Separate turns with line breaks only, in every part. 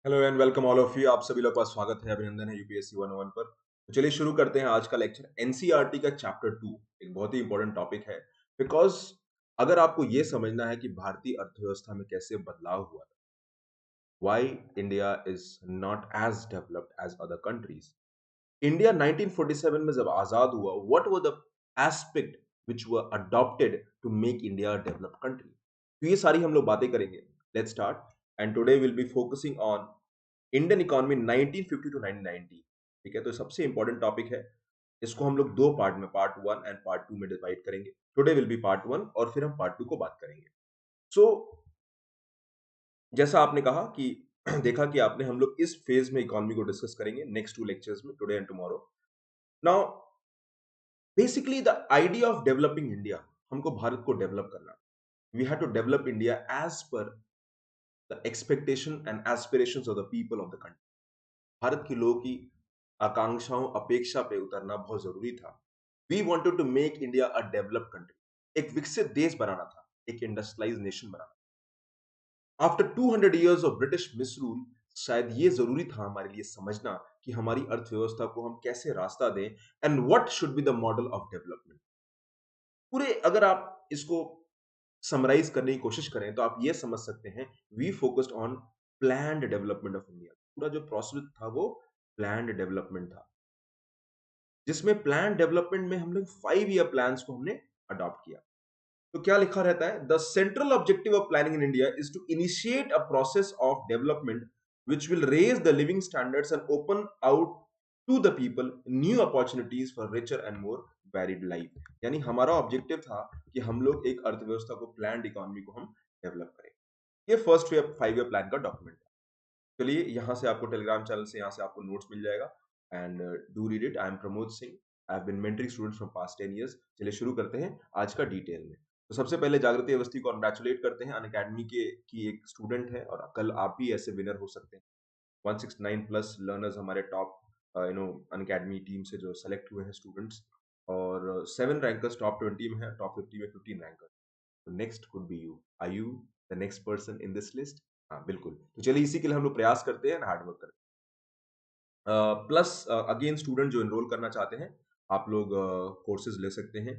Hello and welcome all of you. आप सभी लोग का स्वागत है, अभिनंदन है यूपीएससी 101 पर। तो चलिए शुरू करते हैं आज का लेक्चर। एनसीईआरटी का चैप्टर 2 एक बहुत ही इंपॉर्टेंट टॉपिक है, बिकॉज अगर आपको ये समझना है कि भारतीय अर्थव्यवस्था में कैसे बदलाव हुआ था, why India is not as developed as other countries. India 1947 में जब आजाद हुआ, what were the aspect which were adopted to make India a developed country. तो ये सारी हम लोग बातें करेंगे। Let's start. And today will be focusing on Indian economy 1950 to 1990। ठीक है, तो सबसे इंपॉर्टेंट टॉपिक है। इसको हम लोग दो पार्ट में, part one and part two में डिवाइड करेंगे। Today will B part one और फिर हम पार्ट टू को बात करेंगे। सो जैसा आपने कहा कि देखा कि आपने, हम लोग इस फेज में इकोनॉमी को डिस्कस करेंगे नेक्स्ट टू लेक्चर्स में, today and tomorrow. Now basically the idea of developing India, हमको भारत को डेवलप करना। We have to develop India as per the expectation and aspirations of the people of the country. Bharat के लोगों की आकांक्षाओं, अपेक्षा पे उतरना बहुत जरूरी था। We wanted to make India a developed country, एक विकसित देश बनाना था, एक इंडस्ट्रियलाइज नेशन बनाना। After 200 years of British misrule, शायद ये जरूरी था हमारे लिए समझना कि हमारी अर्थव्यवस्था को हम कैसे रास्ता दें and what should be the model of development. पूरे अगर आप इसको समराइज करने की कोशिश करें तो आप ये समझ सकते हैं, we focused on planned development of India. पूरा जो प्रोसेस था वो प्लान्ड डेवलपमेंट था, जिसमें प्लान डेवलपमेंट में हम लोग 5 ईयर प्लान्स को हमने अडॉप्ट किया। तो क्या लिखा रहता है, the central objective of planning in India is to initiate a process of development which will raise the living standards and open out to the people new opportunities for richer and more varied life. यानी हमारा objective था कि हम लोग एक अर्थव्यवस्था को, planned economy को हम डेवलप करें। ये फर्स्ट 5 ईयर प्लान का डॉक्यूमेंट है। चलिए यहाँ से आपको टेलीग्राम चैनल से यहाँ से आपको नोट्स मिल जाएगा and do read it. I am Pramod Singh, I have been mentoring students from past 10 years. चलिए शुरू करते हैं आज का डिटेल में। तो सबसे पहले जागृति अवस्थी को कॉन्ग्रेचुलेट करते हैं, अनअकैडमी के की एक स्टूडेंट है और कल आप भी ऐसे विनर हो सकते हैं। 169 प्लस लर्नर्स हमारे टॉप अनअकैडमी टीम से जो सेलेक्ट हुए हैं स्टूडेंट्स, और 7 रैंकर्स टॉप 20 में है, टॉप 50 में 15 रैंकर्स। तो next could be you. Are you the next person in this list? हाँ बिल्कुल। तो चलिए इसी के लिए हम लोग प्रयास करते हैं, हार्ड वर्क करते हैं। प्लस अगेन स्टूडेंट जो एनरोल करना चाहते हैं, आप लोग कोर्सेज ले सकते हैं।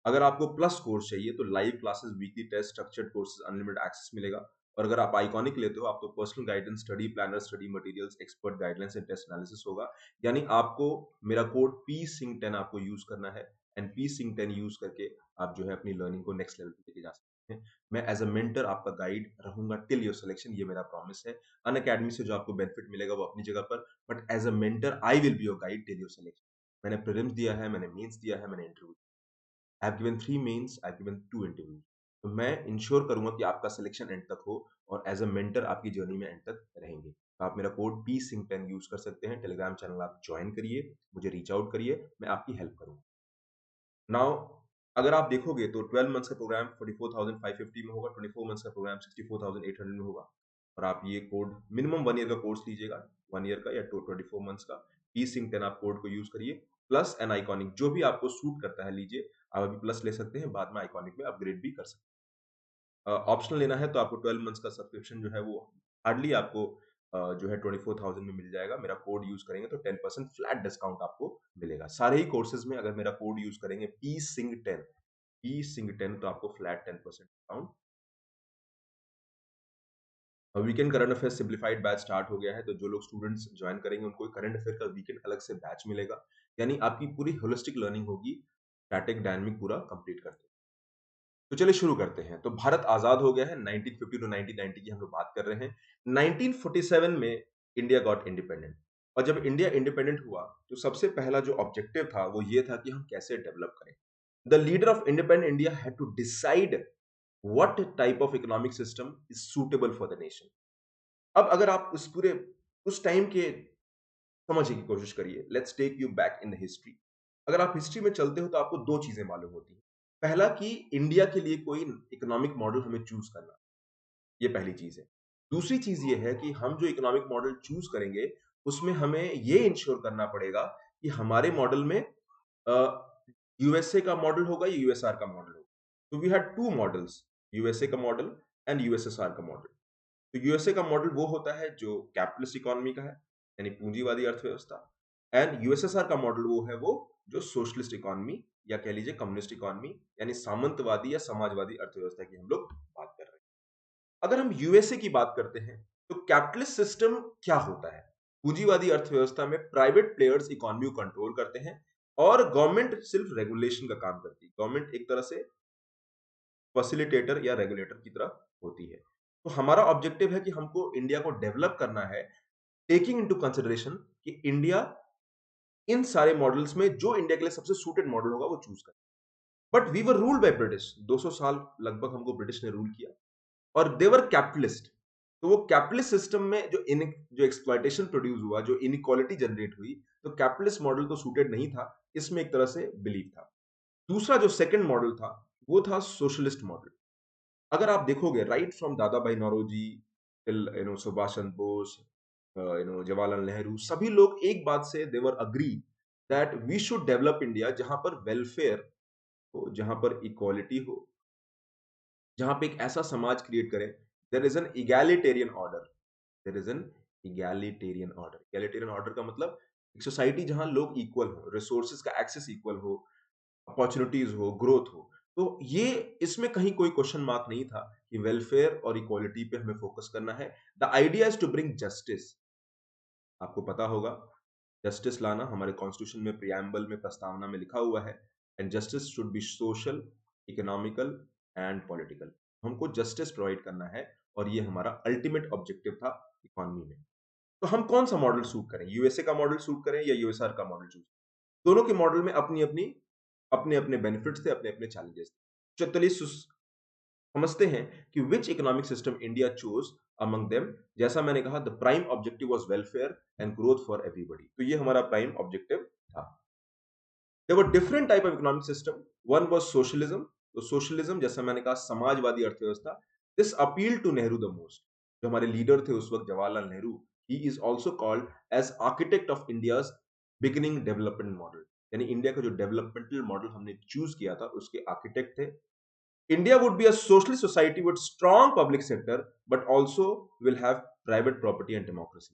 अगर आपको प्लस कोर्स चाहिए तो live classes, weekly test, structured courses, unlimited access मिलेगा। और अगर आप आइकॉनिक लेते हो, आपको personal guidance, study planner, study materials, expert guidelines and test analysis होगा। यानी आपको मेरा कोड पी सिंह 10 आपको यूज करना है एंड पी सिंह 10 यूज करके आप जो है अपनी लर्निंग को नेक्स्ट लेवल पे लेके जा सकते हैं। मैं एज अ मेंटर आपका गाइड रहूंगा टिल योर सिलेक्शन, ये मेरा प्रॉमिस है। अन अकेडमी से जो आपको बेनिफिट मिलेगा वो अपनी जगह पर, but as a mentor I will be your guide till your selection. मैंने प्रीलिम्स दिया है, मैंने मेंस दिया है, मैंने interview, I have given 3 mains, I have given 2 interview. तो मैं इंश्योर करूंगा कि आपका सिलेक्शन एंड तक हो और एज अ मेंटर आपकी जर्नी में एंड तक रहेंगे। तो आप मेरा कोड पी सिंह 10 यूज कर सकते हैं। टेलीग्राम चैनल आप ज्वाइन करिए, मुझे रीच आउट करिए, मैं आपकी हेल्प करूंगा। नाउ अगर आप देखोगे तो 12 मंथ्स का प्रोग्राम 44,550 में होगा, 24 मंथ्स का प्रोग्राम 64,800 में होगा। और आप ये कोड मिनिमम 1 ईयर का कोर्स लीजिएगा, 1 ईयर का या 24 मंथ्स का। पी सिंह 10 आप कोड को यूज करिए, प्लस एन आइकॉनिक जो भी आपको सूट करता है लीजिए। आप अभी प्लस ले सकते हैं, बाद में आइकॉनिक में अपग्रेड भी कर सकते हैं। ऑप्शनल लेना है तो आपको 12 मंथ्स का सब्सक्रिप्शन जो है वो हार्डली आपको जो है 24,000 में मिल जाएगा। मेरा कोड यूज करेंगे तो 10% फ्लैट डिस्काउंट आपको मिलेगा सारे ही कोर्सेज में। अगर मेरा कोड यूज करेंगे पी सिंह 10, पी सिंह 10, तो आपको flat 10% discount. Weekend current affair simplified batch start हो गया है, तो जो लोग स्टूडेंट्स ज्वाइन करेंगे उनको करंट अफेयर का वीकेंड अलग से बैच मिलेगा। यानी आपकी पूरी होलिस्टिक लर्निंग होगी, स्टैटिक डायनामिक पूरा कंप्लीट करते हैं। तो चलिए शुरू करते हैं। तो भारत आजाद हो गया है 1950 टू 1990 की हम लोग बात कर रहे हैं। 1947 में इंडिया गॉट इंडिपेंडेंट, और जब इंडिया इंडिपेंडेंट हुआ तो सबसे पहला जो ऑब्जेक्टिव था वो ये था कि हम कैसे डेवलप करें। The leader of independent India had to decide what type of economic system is suitable for the nation. अब अगर आप उस पूरे उस टाइम के समझने की कोशिश करिए, let's take you back in the history. अगर आप हिस्ट्री में चलते हो तो आपको दो चीजें मालूम होती हैं। पहला कि इंडिया के लिए कोई इकोनॉमिक मॉडल हमें चूज करना, ये पहली चीज है। दूसरी चीज ये है कि हम जो इकोनॉमिक मॉडल चूज करेंगे उसमें हमें ये इंश्योर करना पड़ेगा कि हमारे मॉडल में यूएसए का मॉडल होगा या यूएसआर का मॉडल होगा। तो we had two models, USA का मॉडल एंड यूएसएसआर का मॉडल। तो यूएसए का मॉडल वो होता है जो कैपिटलिस्ट इकोनॉमी का है, यानी पूंजीवादी अर्थव्यवस्था। एंड यूएसएसआर का मॉडल वो है, वो जो सोशलिस्ट इकोनॉमी या कह लीजिए कम्युनिस्ट इकोनॉमी, यानी सामंतवादी या समाजवादी अर्थव्यवस्था की हम लोग बात कर रहे हैं। अगर हम यूएसए की बात करते हैं, तो कैपिटलिस्ट सिस्टम क्या होता है? पूंजीवादी अर्थव्यवस्था में प्राइवेट प्लेयर्स इकोनॉमी को कंट्रोल करते हैं और गवर्नमेंट सिर्फ रेगुलेशन का काम करती है। गवर्नमेंट एक तरह से फैसिलिटेटर या रेगुलेटर की तरह होती है। तो हमारा ऑब्जेक्टिव है कि हमको इंडिया को डेवलप करना है, टेकिंग इनटू कंसिडरेशन कि इंडिया इन सारे मॉडल्स में जो इंडिया के लिए सबसे सूटेड मॉडल होगा वो चूज करे। But we were ruled by British, 200 साल लगभग हमको ब्रिटिश ने रूल किया, और देवर कैपिटलिस्ट। तो वो कैपिटलिस्ट सिस्टम में जो एक्सप्लॉयटेशन प्रोड्यूस हुआ, जो इनइक्वालिटी जनरेट हुई, तो कैपिटलिस्ट मॉडल तो सूटेड नहीं था, इसमें एक तरह से बिलीव था। दूसरा जो सेकंड मॉडल था, वो था सोशलिस्ट मॉडल। अगर आप देखोगे right from Dadabhai Naoroji till Subhash Chandra Bose, Jawaharlal Nehru, सभी लोग एक बात से they were agree that we should develop India, जहां पर वेलफेयर हो, जहां पर इक्वालिटी हो, जहां पे एक ऐसा समाज क्रिएट करें, there is an egalitarian order. There is an egalitarian order. Egalitarian order का मतलब एक सोसाइटी जहां लोग इक्वल हो, रिसोर्सेज का एक्सेस इक्वल हो, अपॉर्चुनिटीज हो, ग्रोथ हो। तो ये इसमें कहीं कोई क्वेश्चन मार्क नहीं था कि वेलफेयर और इक्वालिटी पे हमें फोकस करना है। The idea is to bring justice. आपको पता होगा, जस्टिस लाना हमारे कॉन्स्टिट्यूशन में प्रियम्बल में प्रस्तावना में लिखा हुआ है। And justice should be social, economical and political. हमको जस्टिस प्रोवाइड करना है, और ये हमारा अल्टीमेट ऑब्जेक्टिव था इकोनॉमी में। तो हम कौन सा मॉडल सूट करें? यूएसए का मॉडल सूट करें या यूएसआर का मॉडल चूज? दोनों के मॉडल में अपनी अपनी अपने अपने बेनिफिट्स थे, अपने अपने चैलेंजेस थे। चलिए समझते हैं कि which economic system India choose among them. जैसा मैंने कहा, the prime objective was welfare and growth for everybody. तो ये हमारा प्राइम ऑब्जेक्टिव था। There were different type of economic system. One was socialism. तो सोशलिज्म, जैसा मैंने कहा, समाजवादी अर्थव्यवस्था। This appeal to Nehru the most. जो हमारे लीडर थे उस वक्त, Jawaharlal Nehru, he is also called as architect of India's beginning development model. यानी इंडिया का जो डेवलपमेंटल मॉडल हमने चूज किया था, उसके आर्किटेक्ट थे। India would be a socialist society with strong public sector, but also will have private property and democracy.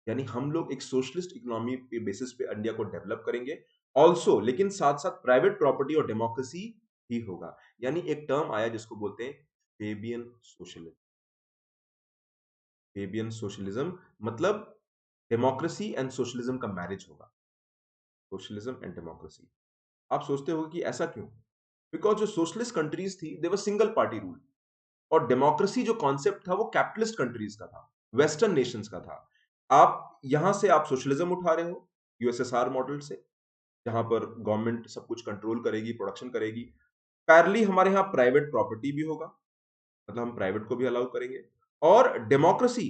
यानी हम लोग एक सोशलिस्ट इकोनॉमी के बेसिस पे इंडिया को डेवलप करेंगे ऑल्सो, लेकिन साथ साथ प्राइवेट प्रॉपर्टी और डेमोक्रेसी ही होगा। यानी एक टर्म आया जिसको बोलते हैं फेबियन सोशलिज्म। फेबियन सोशलिज्म मतलब डेमोक्रेसी एंड सोशलिज्म का मैरिज होगा। Socialism and democracy. आप सोचते हो कि ऐसा क्यों? बिकॉज जो सोशलिस्ट कंट्रीज थी, दे वर सिंगल पार्टी रूल, और डेमोक्रेसी जो कॉन्सेप्ट था वो कैपिटलिस्ट कंट्रीज का था, वेस्टर्न नेशंस का था। आप यहां से आप सोशलिज्म उठा रहे हो यूएसएसआर मॉडल से, जहां पर गवर्नमेंट सब कुछ कंट्रोल करेगी, प्रोडक्शन करेगी। पैरेलली हमारे यहाँ प्राइवेट प्रॉपर्टी भी होगा, मतलब हम प्राइवेट को भी अलाउ करेंगे, और डेमोक्रेसी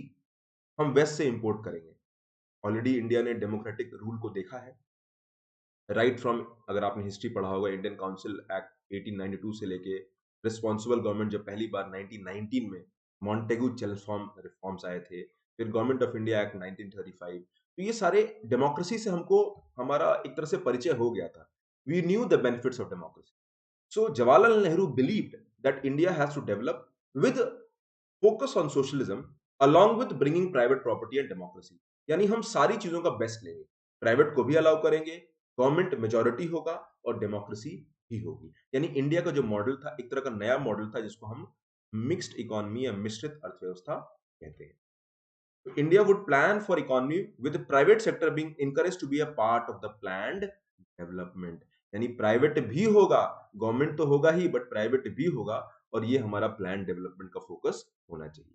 हम वेस्ट से इंपोर्ट करेंगे। ऑलरेडी इंडिया ने डेमोक्रेटिक रूल को देखा है राइट फ्रॉम, अगर आपने हिस्ट्री पढ़ा होगा, इंडियन काउंसिल एक्ट 1892 से लेके रिस्पॉन्सिबल गवर्नमेंट जब पहली बार 1919 में मॉन्टेगू चेल्मस्फॉर्म रिफॉर्म्स आए थे, फिर गवर्नमेंट ऑफ इंडिया एक्ट 1935, तो ये सारे डेमोक्रेसी से हमको हमारा एक तरह से परिचय हो गया था। We knew the benefits of democracy. So Jawaharlal Nehru believed that India has to develop with focus on socialism along with bringing private property and democracy। यानी हम सारी चीजों का बेस्ट लेंगे, प्राइवेट को भी अलाउ करेंगे, गवर्नमेंट मेजॉरिटी होगा, और डेमोक्रेसी भी होगी। यानी इंडिया का जो मॉडल था, एक तरह का नया मॉडल था, जिसको हम मिक्स्ड इकोनॉमी या मिश्रित अर्थव्यवस्था कहते हैं। तो India would plan for economy with private sector being encouraged to be a part of the planned development. यानी प्राइवेट भी होगा, गवर्नमेंट तो होगा ही, बट प्राइवेट भी होगा, और ये हमारा प्लान डेवलपमेंट का फोकस होना चाहिए।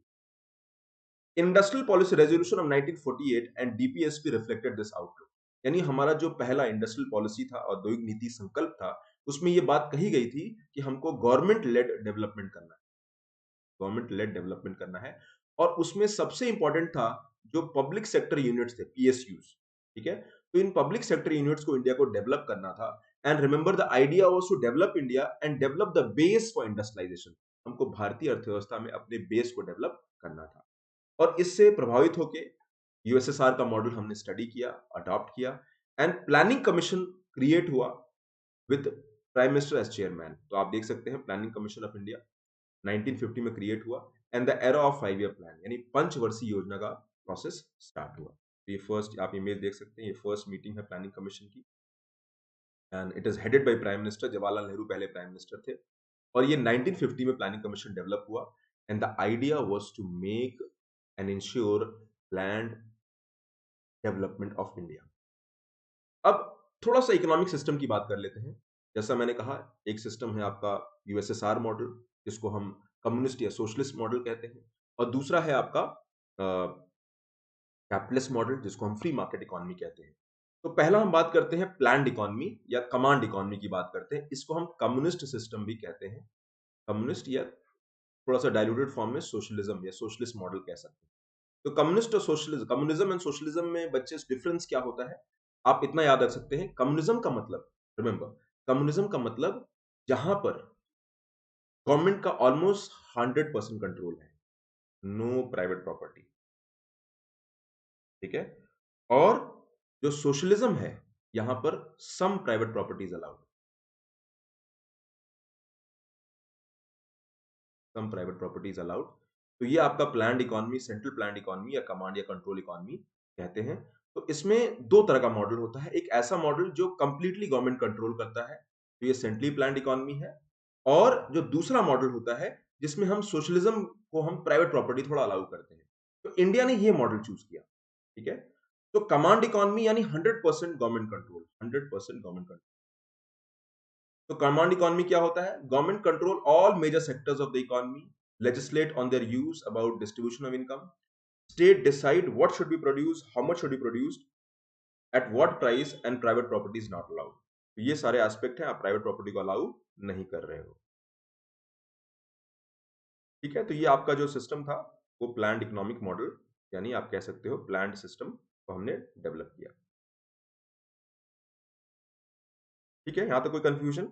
Industrial policy resolution of 1948 and DPSP reflected this outlook. यानी हमारा जो पहला इंडस्ट्रियल पॉलिसी था, औद्योगिक नीति संकल्प था, उसमें ये बात कही गई थी कि हमको गवर्नमेंट लेड डेवलपमेंट करना है, गवर्नमेंट लेड डेवलपमेंट करना है। और उसमें सबसे इंपॉर्टेंट था जो पब्लिक सेक्टर यूनिट्स थे, पीएसयूज। ठीक है, तो इन पब्लिक सेक्टर यूनिट्स को इंडिया को डेवलप करना था। And remember the idea was to develop India and develop the base for industrialisation. हमको भारतीय अर्थव्यवस्था में अपने बेस को डेवलप करना था, और इससे प्रभावित होके यूएसएसआर का मॉडल हमने स्टडी किया, अडॉप्ट किया, एंड प्लानिंग कमीशन क्रिएट हुआ with prime minister as chairman. तो आप देख सकते हैं प्लानिंग कमीशन ऑफ इंडिया 1950 में क्रिएट हुआ, and the era of 5 year plan, यानी पंचवर्षीय योजना का प्रोसेस स्टार्ट हुआ। ये फर्स्ट आप इमेज देख सकते हैं, ये फर्स्ट मीटिंग है प्लानिंग कमीशन की, and it is headed by prime minister Jawaharlal Nehru, पहले प्राइम मिनिस्टर थे। और ये 1950 में प्लानिंग कमीशन डेवलप हुआ, and the idea was to make and ensure planned development of India. अब थोड़ा सा इकोनॉमिक सिस्टम की बात कर लेते हैं। जैसा मैंने कहा, एक सिस्टम है आपका यूएसएसआर मॉडल, जिसको हम कम्युनिस्ट या सोशलिस्ट मॉडल कहते हैं, और दूसरा है आपका कैपिटलिस्ट मॉडल, जिसको हम फ्री मार्केट इकोनॉमी कहते हैं। तो पहला हम बात करते हैं प्लान्ड इकोनॉमी या कमांड इकोनॉमी की बात करते हैं। इसको हम कम्युनिस्ट सिस्टम भी कहते हैं, कम्युनिस्ट या थोड़ा सा डाइल्यूटेड फॉर्म में सोशलिज्म या सोशलिस्ट मॉडल कह सकते हैं। तो कम्युनिस्ट और सोशलिज्म, कम्युनिज्म एंड सोशलिज्म में बच्चे डिफरेंस क्या होता है, आप इतना याद रख सकते हैं। कम्युनिज्म का मतलब, रिमेंबर, कम्युनिज्म का मतलब जहां पर गवर्नमेंट का ऑलमोस्ट 100% कंट्रोल है, नो प्राइवेट प्रॉपर्टी, ठीक है। और जो सोशलिज्म है, यहां पर some private properties allowed, some private properties allowed. तो ये आपका planned economy, central planned economy या कमांड या कंट्रोल इकोनॉमी कहते हैं। तो इसमें दो तरह का मॉडल होता है। एक ऐसा मॉडल जो कंप्लीटली गवर्नमेंट कंट्रोल करता है, तो ये सेंट्रली प्लान्ड इकोनॉमी है। और जो दूसरा मॉडल होता है, जिसमें हम सोशलिज्म को हम प्राइवेट प्रॉपर्टी थोड़ा अलाउ करते हैं। तो इंडिया ने ये मॉडल चूज किया, ठीक है। तो कमांड इकोनॉमी यानी 100% गवर्नमेंट कंट्रोल, 100% गवर्नमेंट कंट्रोल। तो कमांड इकोनॉमी क्या होता है? Government control all major sectors of the economy, legislate on their use about distribution of income, state decide what should be produced, how much should be produced, at what price, and private property is not allowed। तो ये सारे aspect हैं, आप private property को allow नहीं कर रहे हो, ठीक है। तो ये आपका जो सिस्टम था वो प्लान्ड इकोनॉमिक मॉडल, यानी आप कह सकते हो प्लान्ड सिस्टम को हमने डेवलप किया, ठीक है। यहां तक कोई कंफ्यूजन?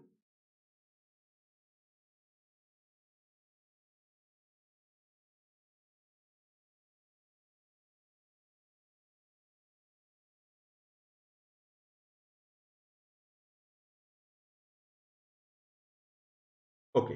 ओके,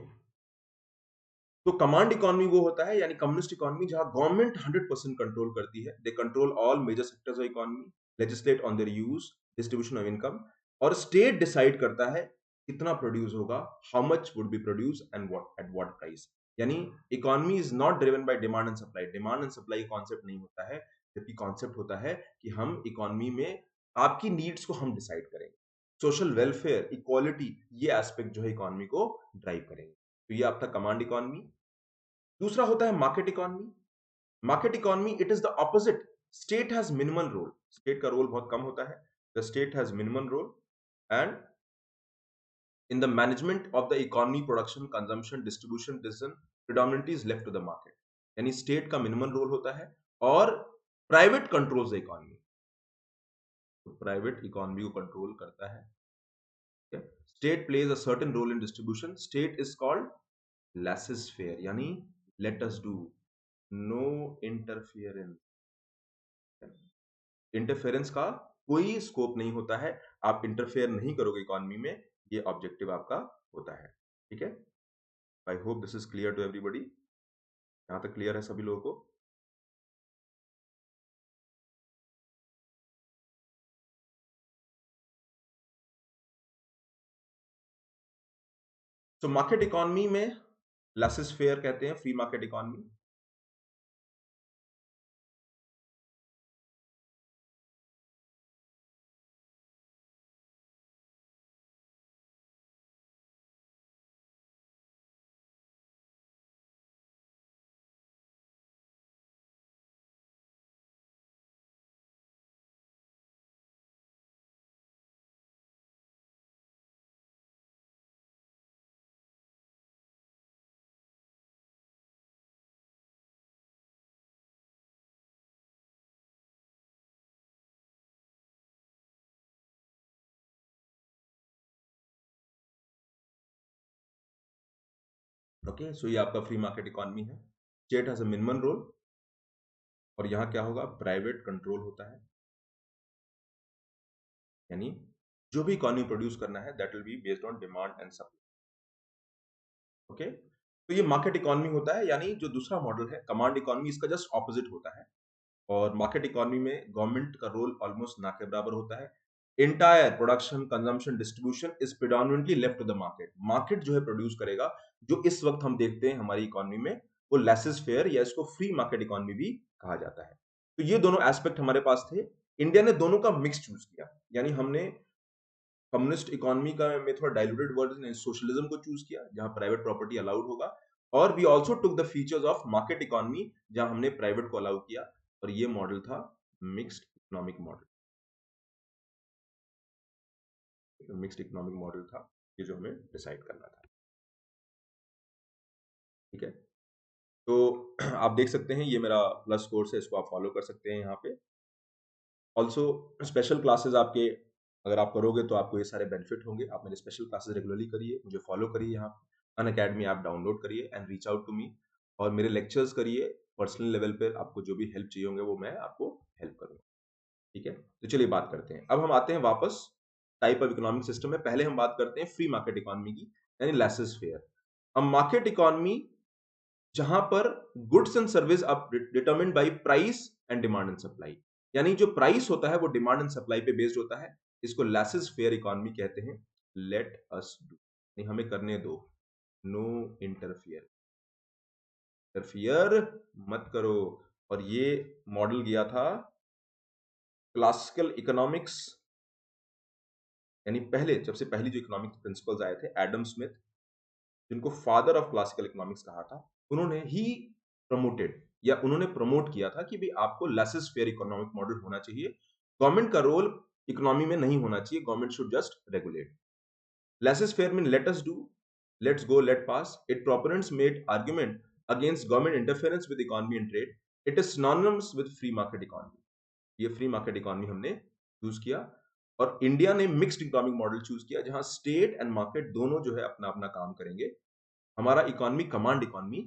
तो कमांड इकोनॉमी वो होता है, यानी कम्युनिस्ट इकोनॉमी, जहां गवर्नमेंट 100% कंट्रोल करती है। They control all major sectors of economy, legislate on their use, distribution of income, और स्टेट डिसाइड करता है कितना प्रोड्यूस होगा, how much would be produce and what at what price. यानी economy is not driven by demand and supply. Demand and supply concept नहीं होता है, जबकि कॉन्सेप्ट होता है कि हम इकोनॉमी में आपकी नीड्स को हम डिसाइड करेंगे। सोशल वेलफेयर, इक्वालिटी, ये एस्पेक्ट जो है इकोनॉमी को ड्राइव करेंगे। तो ये आपका कमांड इकोनॉमी। दूसरा होता है market economy. Market economy, it is the opposite. State has minimal role, state का रोल बहुत कम होता है। The state has minimal role and in the management of the economy, production, consumption, distribution decision predominantly is left to the market। यानी state का minimal role होता है और प्राइवेट कंट्रोल्स द इकोनॉमी, तो प्राइवेट इकोनॉमी को control करता है। State plays a certain role in distribution. State is called laissez faire, यानी let us do, no interference. Interference का कोई स्कोप नहीं होता है, आप इंटरफेयर नहीं करोगे इकोनॉमी में, ये ऑब्जेक्टिव आपका होता है, ठीक है। I hope this is clear to everybody. यहां तक क्लियर है सभी लोगों को? तो मार्केट इकोनॉमी में लेसेस फेयर कहते हैं, free market economy. Okay, so ये आपका फ्री मार्केट इकोनॉमी है। State has a minimum role, और यहां क्या होगा, प्राइवेट कंट्रोल होता है। यानी जो भी इकोनॉमी प्रोड्यूस करना है, that will be based on demand and supply. Okay, तो ये मार्केट इकोनॉमी होता है, यानी जो दूसरा मॉडल है कमांड इकोनॉमी, इसका जस्ट ऑपोजिट होता है। और मार्केट इकोनॉमी में गवर्नमेंट का रोल ऑलमोस्ट ना के बराबर होता है। Entire production, consumption, distribution is predominantly left to the market. Market जो है प्रोड्यूस करेगा। जो इस वक्त हम देखते हैं हमारी इकोनॉमी में, वो लेसेस फेयर या इसको फ्री मार्केट इकोनॉमी भी कहा जाता है। तो ये दोनों एस्पेक्ट हमारे पास थे। इंडिया ने दोनों का मिक्स चूज किया, यानी हमने कम्युनिस्ट इकोनॉमी का में थोड़ा डाइल्यूटेड वर्जन सोशलिज्म को चूज किया, जहां प्राइवेट प्रॉपर्टी अलाउड होगा। और we also took the features of market economy, जहां हमने प्राइवेट को अलाउ किया। और ये मॉडल था mixed economic model. Mixed economic model था ये जो हमें डिसाइड करना था। ठीक है, तो आप देख सकते हैं ये मेरा प्लस कोर्स है, इसको आप फॉलो कर सकते हैं यहाँ पे। ऑल्सो स्पेशल क्लासेस आपके अगर आप करोगे तो आपको ये सारे बेनिफिट होंगे। आप मेरे स्पेशल क्लासेस रेगुलरली करिए, मुझे फॉलो करिए, यहाँ अनअकैडमी ऐप डाउनलोड करिए and reach out to me. और मेरे लेक्चर्स करिए पर्सनल लेवल पे, आपको जो भी हेल्प चाहिए होंगे वो मैं आपको हेल्प करूंगा। ठीक है, तो चलिए बात करते हैं। अब हम आते हैं वापस टाइप ऑफ इकोनॉमिक सिस्टम में। पहले हम बात करते हैं फ्री मार्केट इकोनॉमी की, यानी लेसेस फेयर। अब मार्केट इकोनॉमी जहां पर goods and service are determined by price and demand and supply, यानी जो प्राइस होता है वो डिमांड एंड सप्लाई पे बेस्ड होता है। इसको लेसेस फेयर इकोनॉमी कहते हैं। लेट अस डू, नहीं हमें करने दो, नो इंटरफियर, इंटरफियर मत करो। और ये मॉडल गया था क्लासिकल इकोनॉमिक्स, यानी पहले जब से पहली जो इकोनॉमिक्स प्रिंसिपल्स आए थे, एडम स्मिथ, जिनको फादर ऑफ क्लासिकल इकोनॉमिक्स कहा था, उन्होंने ही प्रमोटेड या उन्होंने प्रमोट किया था कि भाई आपको लेसेस फेयर इकोनॉमिक मॉडल होना चाहिए। गवर्नमेंट का रोल इकोनॉमी में नहीं होना चाहिए, government should just regulate. Laissez faire mean let us do, let's go, let pass. It proponents made argument against government interference with economy and trade. It is synonymous with free market economy. ये free market economy हमने choose किया। और India ने mixed economic model choose किया, जहां state and market दोनों जो है अपना अपना काम करेंगे। हमारा इकोनॉमी कमांड इकोनॉमी,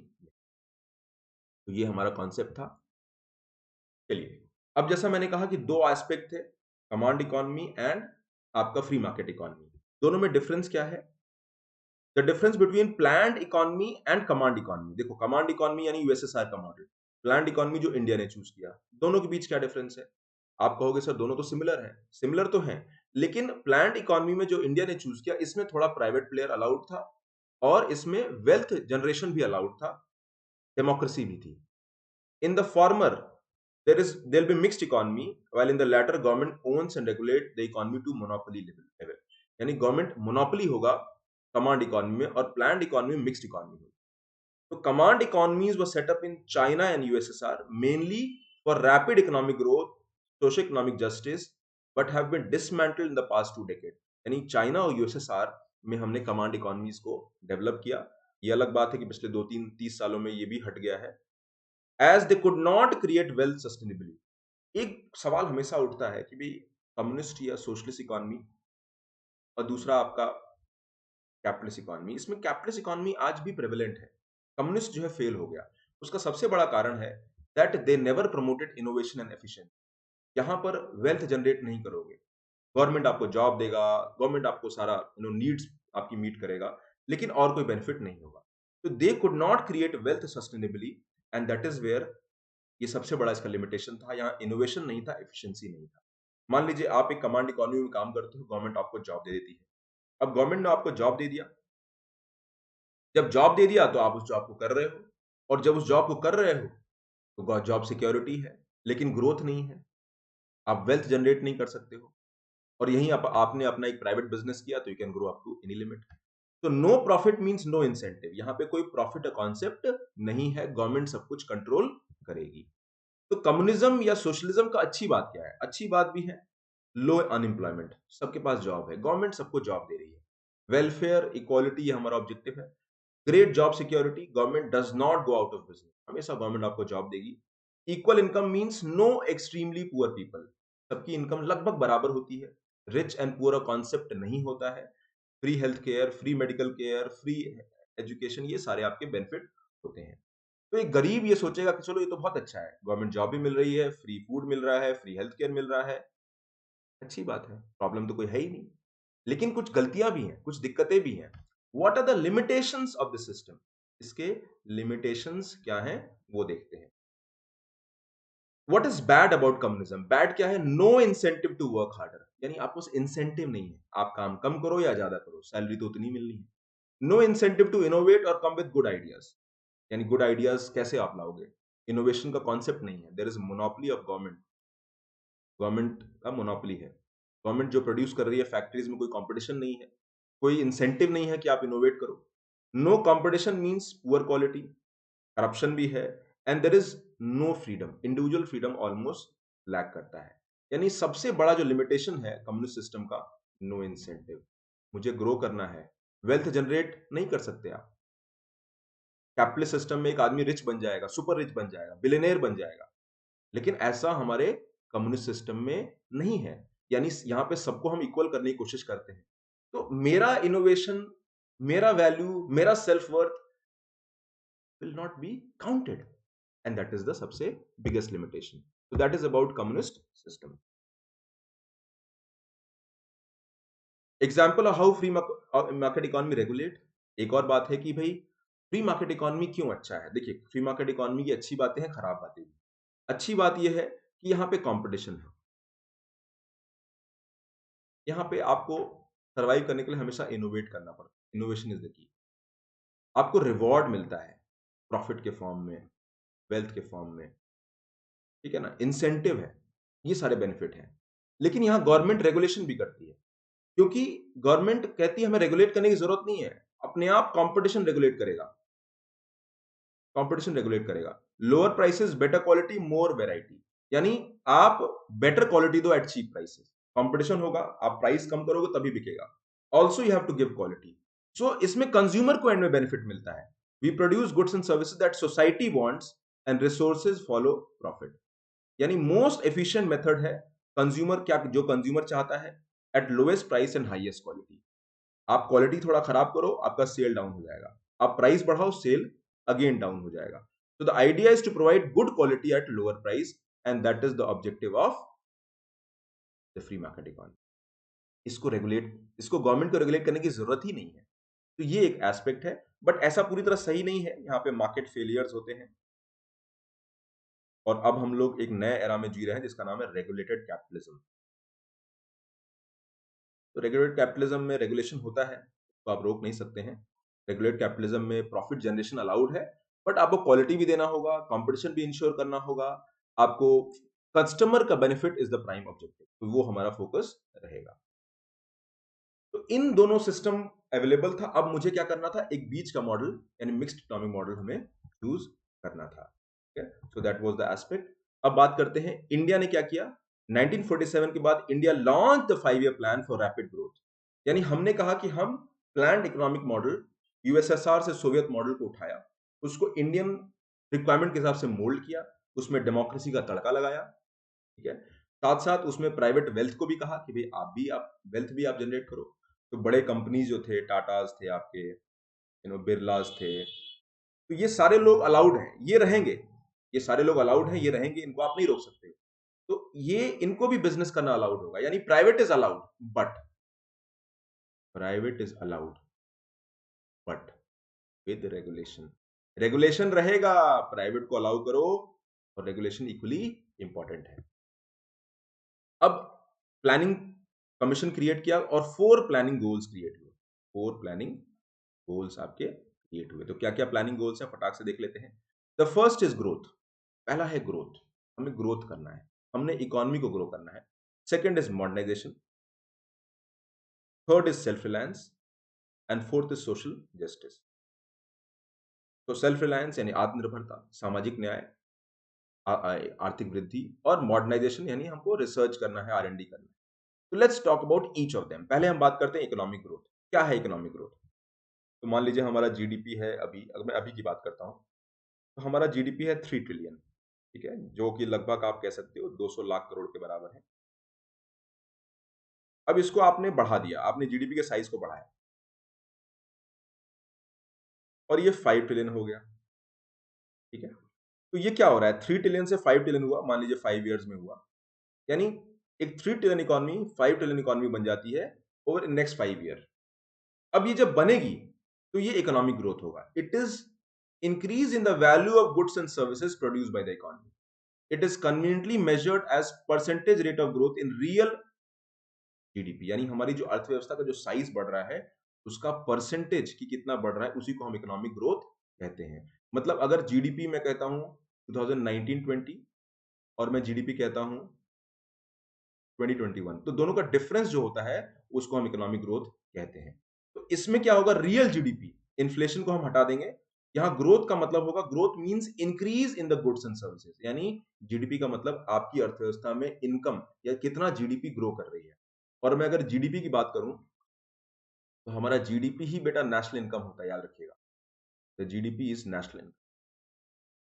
तो ये हमारा कॉन्सेप्ट था। चलिए, अब जैसा मैंने कहा कि दो एस्पेक्ट थे, कमांड इकोनॉमी एंड आपका फ्री मार्केट इकोनॉमी। दोनों में डिफरेंस क्या है? The difference between planned economy and command economy. देखो, कमांड इकोनॉमी यानी यूएसएसआर का मॉडल, प्लान्ड इकोनॉमी जो इंडिया ने चूज किया, दोनों के बीच क्या डिफरेंस है? आप कहोगे सर दोनों तो सिमिलर है। सिमिलर तो है, लेकिन प्लान्ड इकोनॉमी में जो इंडिया ने चूज किया, इसमें थोड़ा प्राइवेट प्लेयर अलाउड था और इसमें वेल्थ जनरेशन भी अलाउड था, डेमोक्रेसी भी थी। In the former, there'll be mixed economy, while in the latter, government owns and regulate the economy to monopoly level. यानी गवर्नमेंट मोनोपोली होगा कमांड इकोनॉमी में, और प्लान्ड इकोनॉमी में मिक्स्ड इकोनॉमी होगी। तो command economies were set up in China and USSR mainly for rapid economic growth, socio economic justice, but have been dismantled in the past 2 decades। यानी China और USSR में हमने command economies को develop किया। ये अलग बात है कि पिछले 2-3-30 सालों में ये भी हट गया है, as they could not create wealth sustainably. एक सवाल हमेशा उठता है कि भाई कम्युनिस्ट या सोशलिस्ट इकोनॉमी और दूसरा आपका कैपिटलिस्ट इकोनॉमी, इसमें कैपिटलिस्ट इकोनॉमी आज भी प्रेवलेंट है, कम्युनिस्ट जो है फेल हो गया। उसका सबसे बड़ा कारण है that they never promoted innovation and efficiency. यहां पर वेल्थ जनरेट नहीं करोगे, गवर्नमेंट आपको जॉब देगा, गवर्नमेंट आपको सारा नीड्स आपकी मीट करेगा, लेकिन और कोई बेनिफिट नहीं होगा। तो they could not create wealth sustainably, and that is where ये सबसे बड़ा इसका लिमिटेशन था। यहाँ इनोवेशन नहीं था, एफिशिएंसी नहीं था। मान लीजिए आप एक कमांड इकोनॉमी में काम करते हो, गवर्नमेंट आपको जॉब दे देती है। अब गवर्नमेंट ने आपको जॉब दे दिया, जब जॉब दे दिया तो आप उस जॉब को कर रहे हो, और जब उस जॉब को कर रहे हो तो जॉब सिक्योरिटी है, लेकिन ग्रोथ नहीं है, आप वेल्थ जनरेट नहीं कर सकते हो। और यहीं आपने अपना एक प्राइवेट बिजनेस किया तो you can grow up to any limit. तो no profit means no incentive, यहाँ पे कोई प्रॉफिट का कॉन्सेप्ट नहीं है, गवर्नमेंट सब कुछ कंट्रोल करेगी। तो कम्युनिज्म या सोशलिज्म का अच्छी बात क्या है? अच्छी बात भी है, लो अनएम्प्लॉयमेंट, सबके पास जॉब है, गवर्नमेंट सबको जॉब दे रही है, वेलफेयर इक्वालिटी ये हमारा ऑब्जेक्टिव है, great job security, government does not go out of business, हमेशा गवर्नमेंट आपको जॉब देगी। Equal income means no extremely poor people, सबकी इनकम लगभग बराबर होती है, रिच एंड पुअर कॉन्सेप्ट नहीं होता है, free health care, free medical care, free education, ये सारे आपके बेनिफिट होते हैं। तो एक गरीब ये सोचेगा कि चलो ये तो बहुत अच्छा है, गवर्नमेंट जॉब भी मिल रही है, फ्री फूड मिल रहा है, फ्री हेल्थ केयर मिल रहा है, अच्छी बात है, प्रॉब्लम तो कोई है ही नहीं। लेकिन कुछ गलतियां भी हैं, कुछ दिक्कतें भी हैं। What are the limitations of the system? इसके लिमिटेशंस क्या हैं वो देखते हैं। What is bad about communism? Bad क्या है? No incentive to work harder, यानी आपको इंसेंटिव नहीं है, आप काम कम करो या ज्यादा करो, सैलरी तो उतनी मिलनी है। नो इंसेंटिव टू इनोवेट और कम विद गुड आइडियाज, यानी गुड आइडियाज कैसे आप लाओगे? इनोवेशन का कॉन्सेप्ट नहीं है, there is monopoly of government, government का मोनोपोली है। गवर्नमेंट जो प्रोड्यूस कर रही है फैक्ट्रीज में, कोई कंपटीशन नहीं है, कोई इंसेंटिव नहीं है कि आप इनोवेट करो। No competition means poor quality, corruption भी है, and there is no freedom, individual freedom almost lack करता है। यानी सबसे बड़ा जो लिमिटेशन है कम्युनिस्ट सिस्टम का, नो इंसेंटिव। मुझे ग्रो करना है, वेल्थ जनरेट नहीं कर सकते आप। कैपिटलिस्ट सिस्टम में एक आदमी रिच बन जाएगा, सुपर रिच बन जाएगा, बिलियनेयर बन जाएगा, लेकिन ऐसा हमारे कम्युनिस्ट सिस्टम में नहीं है। यानी यहाँ पे सबको हम इक्वल करने की कोशिश करते हैं। तो मेरा इनोवेशन, मेरा वैल्यू, मेरा self worth will not be counted, and that is the सबसे biggest limitation. So that is about communist system. Example of how free market economy regulate. एक और बात है कि भाई फ्री मार्केट इकोनॉमी क्यों अच्छा है। देखिए, फ्री मार्केट इकोनॉमी की अच्छी बातें हैं, खराब बातें भी। अच्छी बात यह है कि यहाँ पे कंपटीशन है, यहाँ पे आपको सर्वाइव करने के लिए हमेशा इनोवेट करना पड़ता है, इनोवेशन इज द की। आपको रिवॉर्ड मिलता है प्रॉफिट के फॉर्म में, वेल्थ के फॉर्म में, ठीक है ना, इंसेंटिव है, ये सारे बेनिफिट हैं। लेकिन यहाँ गवर्नमेंट रेगुलेशन भी करती है, क्योंकि गवर्नमेंट कहती है हमें रेगुलेट करने की जरूरत नहीं है, अपने आप कंपटीशन रेगुलेट करेगा, कंपटीशन रेगुलेट करेगा। Lower prices, better quality, more variety, यानी आप बेटर क्वालिटी दो एट चीप प्राइसेस, कंपटीशन होगा, आप प्राइस कम करोगे तभी बिकेगा। Also you have to give quality. So इसमें कंज्यूमर को एंड में बेनिफिट मिलता है। We produce goods and services that society wants and resources follow profit, यानी मोस्ट एफिशिएंट मेथड है कंज्यूमर, क्या जो कंज्यूमर चाहता है, eight lowest price and highest quality. आप क्वालिटी थोड़ा खराब करो, आपका सेल डाउन हो जाएगा, आप प्राइस बढ़ाओ, सेल अगेन डाउन हो जाएगा। तो the idea is to provide good quality at lower price, and that is the objective of the free market economy. इसको गवर्नमेंट को रेगुलेट करने की जरूरत ही नहीं है। तो ये एक एस्पेक्ट है, बट ऐसा पूरी तरह सही नहीं है, यहाँ पे मार्केट फेलियर्स होते हैं। और अब हम लोग एक नए एरा में जी रहे हैं जिसका नाम है रेगुलेटेड कैपिटलिज्म। तो रेगुलेटेड कैपिटलिज्म में रेगुलेशन होता है, तो आप रोक नहीं सकते हैं। रेगुलेटेड कैपिटलिज्म में प्रॉफिट जनरेशन अलाउड है, बट आपको क्वालिटी भी देना होगा, कंपटीशन भी इंश्योर करना होगा, आपको कस्टमर का benefit is the prime objective, तो वो हमारा फोकस रहेगा। तो इन दोनों सिस्टम अवेलेबल था, अब मुझे क्या करना था, एक बीच का मॉडल यानी मिक्स्ड इकोनॉमिक मॉडल हमें चूज करना था। So that was the aspect. अब बात करते हैं इंडिया ने क्या किया। 1947 के बाद India launch the 5 year plan for rapid growth, यानी हमने कहा कि हम प्लान्ड इकोनॉमिक मॉडल, यूएसएसआर से सोवियत मॉडल को उठाया, उसको इंडियन रिक्वायरमेंट के हिसाब से मोल्ड किया, उसमें डेमोक्रेसी का तड़का लगाया, ठीक है। साथ साथ उसमें प्राइवेट वेल्थ को भी कहा कि भाई आप वेल्थ भी आप जनरेट करो। तो बड़े कंपनीज जो थे, टाटाज थे आपके, बिरलाज थे, तो ये सारे लोग अलाउड हैं, ये रहेंगे, ये सारे लोग अलाउड हैं, ये रहेंगे, इनको आप नहीं रोक सकते। तो ये इनको भी बिजनेस करना अलाउड होगा, यानी private is allowed, but private is allowed but with regulation. Regulation रहेगा, प्राइवेट को अलाउ करो, और रेगुलेशन इक्वली इंपॉर्टेंट है। अब प्लानिंग कमीशन क्रिएट किया और 4 प्लानिंग गोल्स क्रिएट हुए, 4 प्लानिंग गोल्स आपके क्रिएट हुए। तो क्या क्या प्लानिंग गोल्स हैं, फटाक से देख लेते हैं। द फर्स्ट इज ग्रोथ, पहला है ग्रोथ, हमें ग्रोथ करना है, हमने इकोनॉमी को ग्रो करना है। Second is modernisation, third is self reliance, and fourth is social justice. तो सेल्फ रिलायंस यानी आत्मनिर्भरता, सामाजिक न्याय, आर्थिक वृद्धि, और मॉडर्नाइजेशन यानी हमको रिसर्च करना है, आर एंड डी करना है। तो let's talk about each of them. पहले हम बात करते हैं इकोनॉमिक ग्रोथ। क्या है इकोनॉमिक ग्रोथ? तो मान लीजिए हमारा जीडीपी है, अभी अगर मैं अभी की बात करता हूं, तो हमारा जीडीपी है 3 ट्रिलियन, ठीक है, जो कि लगभग आप कह सकते हो 200 लाख करोड़ के बराबर है। अब इसको आपने बढ़ा दिया, आपने जीडीपी के साइज को बढ़ाया, और ये 5 ट्रिलियन हो गया, ठीक है। तो ये क्या हो रहा है, 3 ट्रिलियन से 5 ट्रिलियन हुआ, मान लीजिए 5 इयर्स में हुआ, यानी एक 3 ट्रिलियन इकोनॉमी 5 ट्रिलियन इकोनॉमी बन जाती है ओवर नेक्स्ट 5 ईयर। अब ये जब बनेगी तो ये इकोनॉमिक ग्रोथ होगा। It is increase in the value of goods and services produced by the economy. It is conveniently measured as percentage rate of growth in real GDP, यानी हमारी जो अर्थव्यवस्था का जो साइज बढ़ रहा है उसका परसेंटेज की कितना बढ़ रहा है उसी को हम इकोनॉमिक ग्रोथ कहते हैं। मतलब अगर जीडीपी मैं कहता हूं 2019-20 और मैं जीडीपी कहता हूं 2021, तो दोनों का डिफरेंस जो होता है उसको हम इकोनॉमिक ग्रोथ कहते हैं। तो इसमें क्या होगा, रियल जीडीपी, इन्फ्लेशन को हम हटा देंगे। यहाँ ग्रोथ का मतलब होगा, growth means increase in the goods and services, यानी जीडीपी का मतलब आपकी अर्थव्यवस्था में इनकम या कितना जीडीपी ग्रो कर रही है। और मैं अगर जीडीपी की बात करूं तो हमारा जीडीपी ही बेटा नेशनल इनकम होता है, याद रखिएगा। तो जीडीपी इज नेशनल इनकम,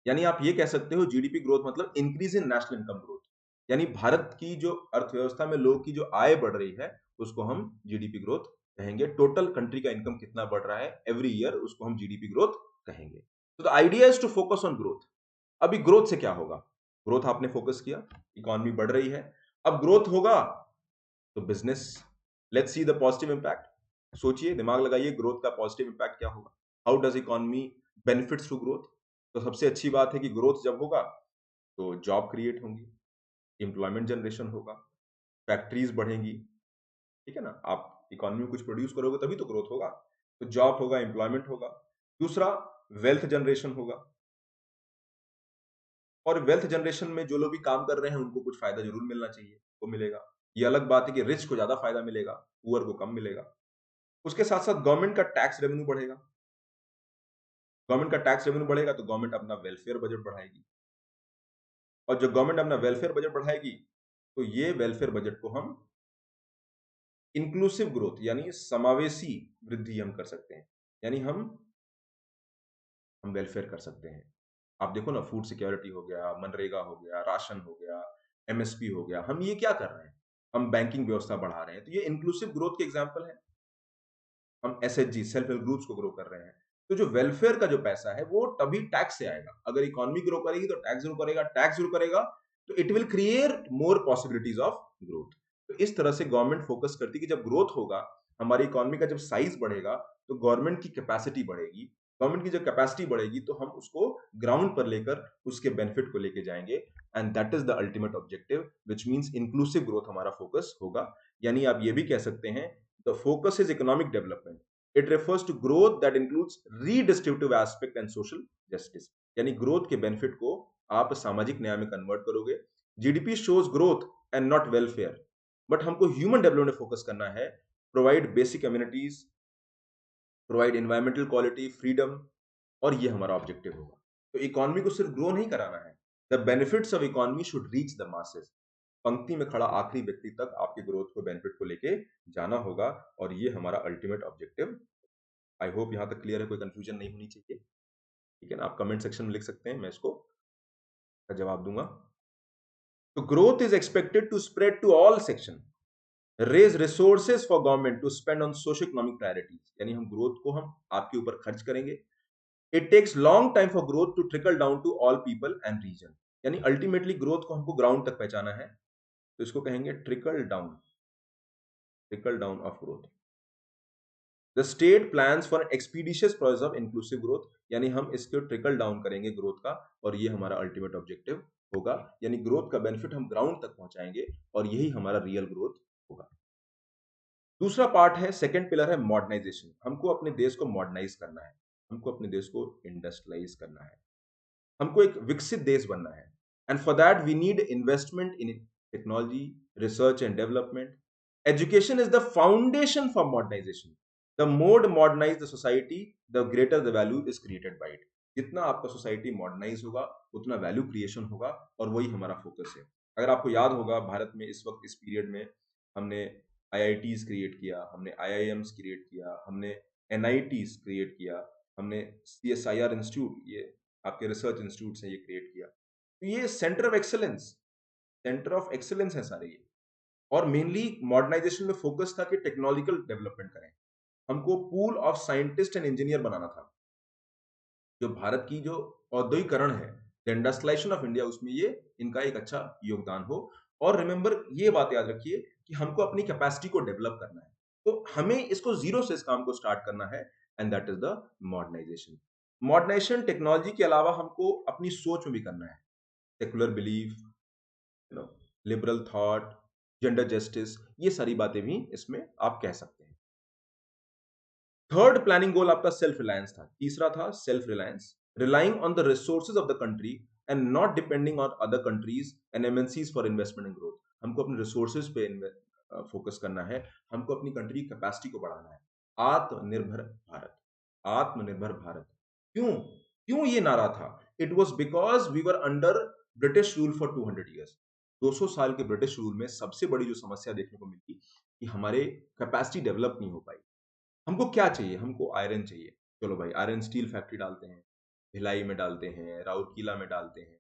यानी आप ये कह सकते हो जीडीपी ग्रोथ मतलब increase in national income growth, यानी भारत की जो अर्थव्यवस्था में लोगों की जो आय बढ़ रही है उसको हम जीडीपी ग्रोथ कहेंगे। टोटल कंट्री का इनकम कितना बढ़ रहा है एवरी ईयर उसको हम जीडीपी ग्रोथ कहेंगे। तो the idea is to focus on growth. अभी ग्रोथ से क्या होगा, ग्रोथ आपने फोकस किया, इकोनॉमी बढ़ रही है, अब ग्रोथ होगा तो business, let's see the positive impact. सोचिए, दिमाग लगाइए, ग्रोथ का पॉजिटिव इंपैक्ट क्या होगा, how does economy benefits to growth. तो सबसे अच्छी बात है कि ग्रोथ जब होगा तो जॉब क्रिएट होंगी, एम्प्लॉयमेंट जनरेशन होगा, फैक्ट्रीज बढ़ेंगी, ठीक है ना। आप इकोनॉमी में कुछ प्रोड्यूस करोगे तभी तो ग्रोथ होगा, तो जॉब होगा, एम्प्लॉयमेंट होगा। दूसरा, वेल्थ जनरेशन होगा, और वेल्थ जनरेशन में जो लोग भी काम कर रहे हैं उनको कुछ फायदा जरूर मिलना चाहिए, वो मिलेगा। ये अलग बात है कि रिच को ज्यादा फायदा मिलेगा, पुअर को कम मिलेगा। उसके साथ साथ गवर्नमेंट का टैक्स रेवेन्यू बढ़ेगा, गवर्नमेंट का टैक्स रेवेन्यू बढ़ेगा तो गवर्नमेंट अपना वेलफेयर बजट बढ़ाएगी, और जब गवर्नमेंट अपना वेलफेयर बजट बढ़ाएगी तो ये वेलफेयर बजट को हम इंक्लूसिव ग्रोथ यानी समावेशी वृद्धि हम कर सकते हैं, यानी हम वेलफेयर कर सकते हैं। आप देखो ना, फूड सिक्योरिटी हो गया, मनरेगा हो गया, राशन हो गया, एमएसपी हो गया, हम ये क्या कर रहे हैं, हम बैंकिंग व्यवस्था बढ़ा रहे हैं, तो ये इंक्लूसिव ग्रोथ के एग्जाम्पल है। हम एसएचजी सेल्फ हेल्प ग्रुप्स को ग्रो कर रहे हैं। तो जो वेलफेयर का जो पैसा है वो तभी टैक्स से आएगा, अगर इकोनॉमी ग्रो करेगी तो टैक्स ग्रो करेगा, टैक्स ग्रो करेगा तो it will create more possibilities of growth. तो इस तरह से गवर्नमेंट फोकस करती है कि जब ग्रोथ होगा, हमारी इकोनॉमी का जब साइज बढ़ेगा तो गवर्नमेंट की कैपेसिटी बढ़ेगी, गवर्नमेंट की जब कैपेसिटी बढ़ेगी तो हम उसको ग्राउंड पर लेकर उसके बेनिफिट को लेके जाएंगे, and that is the ultimate objective which means inclusive growth हमारा फोकस होगा। यानी आप ये भी कह सकते हैं the focus is economic development. It refers to growth that includes redistributive aspect and social justice. यानी ग्रोथ के बेनिफिट को आप सामाजिक न्याय में कन्वर्ट करोगे। GDP shows growth and not welfare, but हमको ह्यूमन डेवलपमेंट फोकस करना है, provide basic communities, provide environmental quality, freedom, और ये हमारा ऑब्जेक्टिव होगा। तो इकोनॉमी को सिर्फ ग्रो नहीं कराना है, the benefits of economy should reach the masses. पंक्ति में खड़ा आखिरी व्यक्ति तक आपके ग्रोथ को, बेनिफिट को लेके जाना होगा, और ये हमारा अल्टीमेट ऑब्जेक्टिव। आई होप यहां तक क्लियर है, कोई कंफ्यूजन नहीं होनी चाहिए, ठीक है ना। आप कमेंट सेक्शन में लिख सकते हैं, मैं इसको का जवाब दूंगा। तो growth is expected to spread to all section, raise resources for government to spend on socio economic priorities, यानी हम ग्रोथ को हम आपके ऊपर खर्च करेंगे। It takes long time for growth to trickle down to all people and region, यानी ultimately growth को हमको ग्राउंड तक पहुंचाना है, तो इसको कहेंगे trickle down of growth. The state plans for expeditious process of inclusive growth, यानी हम इसको ट्रिकल डाउन करेंगे ग्रोथ का, और ये हमारा अल्टीमेट ऑब्जेक्टिव होगा, यानी ग्रोथ का बेनिफिट हम ग्राउंड तक पहुंचाएंगे, और यही हमारा रियल ग्रोथ होगा। दूसरा पार्ट है, सेकंड पिलर है मॉडर्नाइजेशन। हमको अपने देश को मॉडर्नाइज करना है, हमको अपने देश को इंडस्ट्रियलाइज करना है, हमको एक विकसित देश बनना है, and for that we need investment in technology, research and development. Education is the foundation for modernisation. The more modernise the society, the greater the value is created by it. जितना आपका सोसाइटी मॉडर्नाइज होगा उतना value creation होगा, और वही हमारा focus है। अगर आपको याद होगा, भारत में इस वक्त इस पीरियड में हमने आईआईटीज क्रिएट किया, हमने आईआईएम्स क्रिएट किया, हमने एनआईटीज क्रिएट किया, हमने सीएसआईआर इंस्टीट्यूट, ये आपके रिसर्च इंस्टीट्यूट है, ये क्रिएट किया। तो ये सेंटर ऑफ एक्सेलेंस है सारे ये। और मेनली मॉडर्नाइजेशन में फोकस था कि टेक्नोलॉजिकल डेवलपमेंट करें, हमको pool of scientist and engineer बनाना था। जो भारत की जो औद्योगिकरण है, द इंडस्ट्रियलाइजेशन ऑफ इंडिया, उसमें ये इनका एक अच्छा योगदान हो। और रिमेंबर, ये बात याद रखिए कि हमको अपनी कैपेसिटी को डेवलप करना है, तो हमें इसको जीरो से इस काम को स्टार्ट करना है, and that is the modernisation. Modernisation technology के अलावा हमको अपनी सोच में भी करना है। Secular belief, no, liberal thought, gender justice, ये सारी बातें भी इसमें आप कह सकते हैं। थर्ड प्लानिंग गोल आपका सेल्फ रिलायंस था। तीसरा था self reliance, relying on the resources of the country and not depending on other countries and MNCs for investment and growth. हमको अपने रिसोर्सेज पे फोकस करना है, हमको अपनी कंट्री की कैपेसिटी को बढ़ाना है। आत्मनिर्भर भारत, आत्मनिर्भर भारत। क्यों क्यों ये नारा था? It was because we were under British rule for 200 years. 200 साल के ब्रिटिश रूल में सबसे बड़ी जो समस्या देखने को मिलती कि हमारे कैपेसिटी डेवलप नहीं हो पाई। हमको क्या चाहिए? हमको आयरन चाहिए। चलो भाई, आयरन स्टील फैक्ट्री डालते हैं, भिलाई में डालते हैं, राउरकेला में डालते हैं,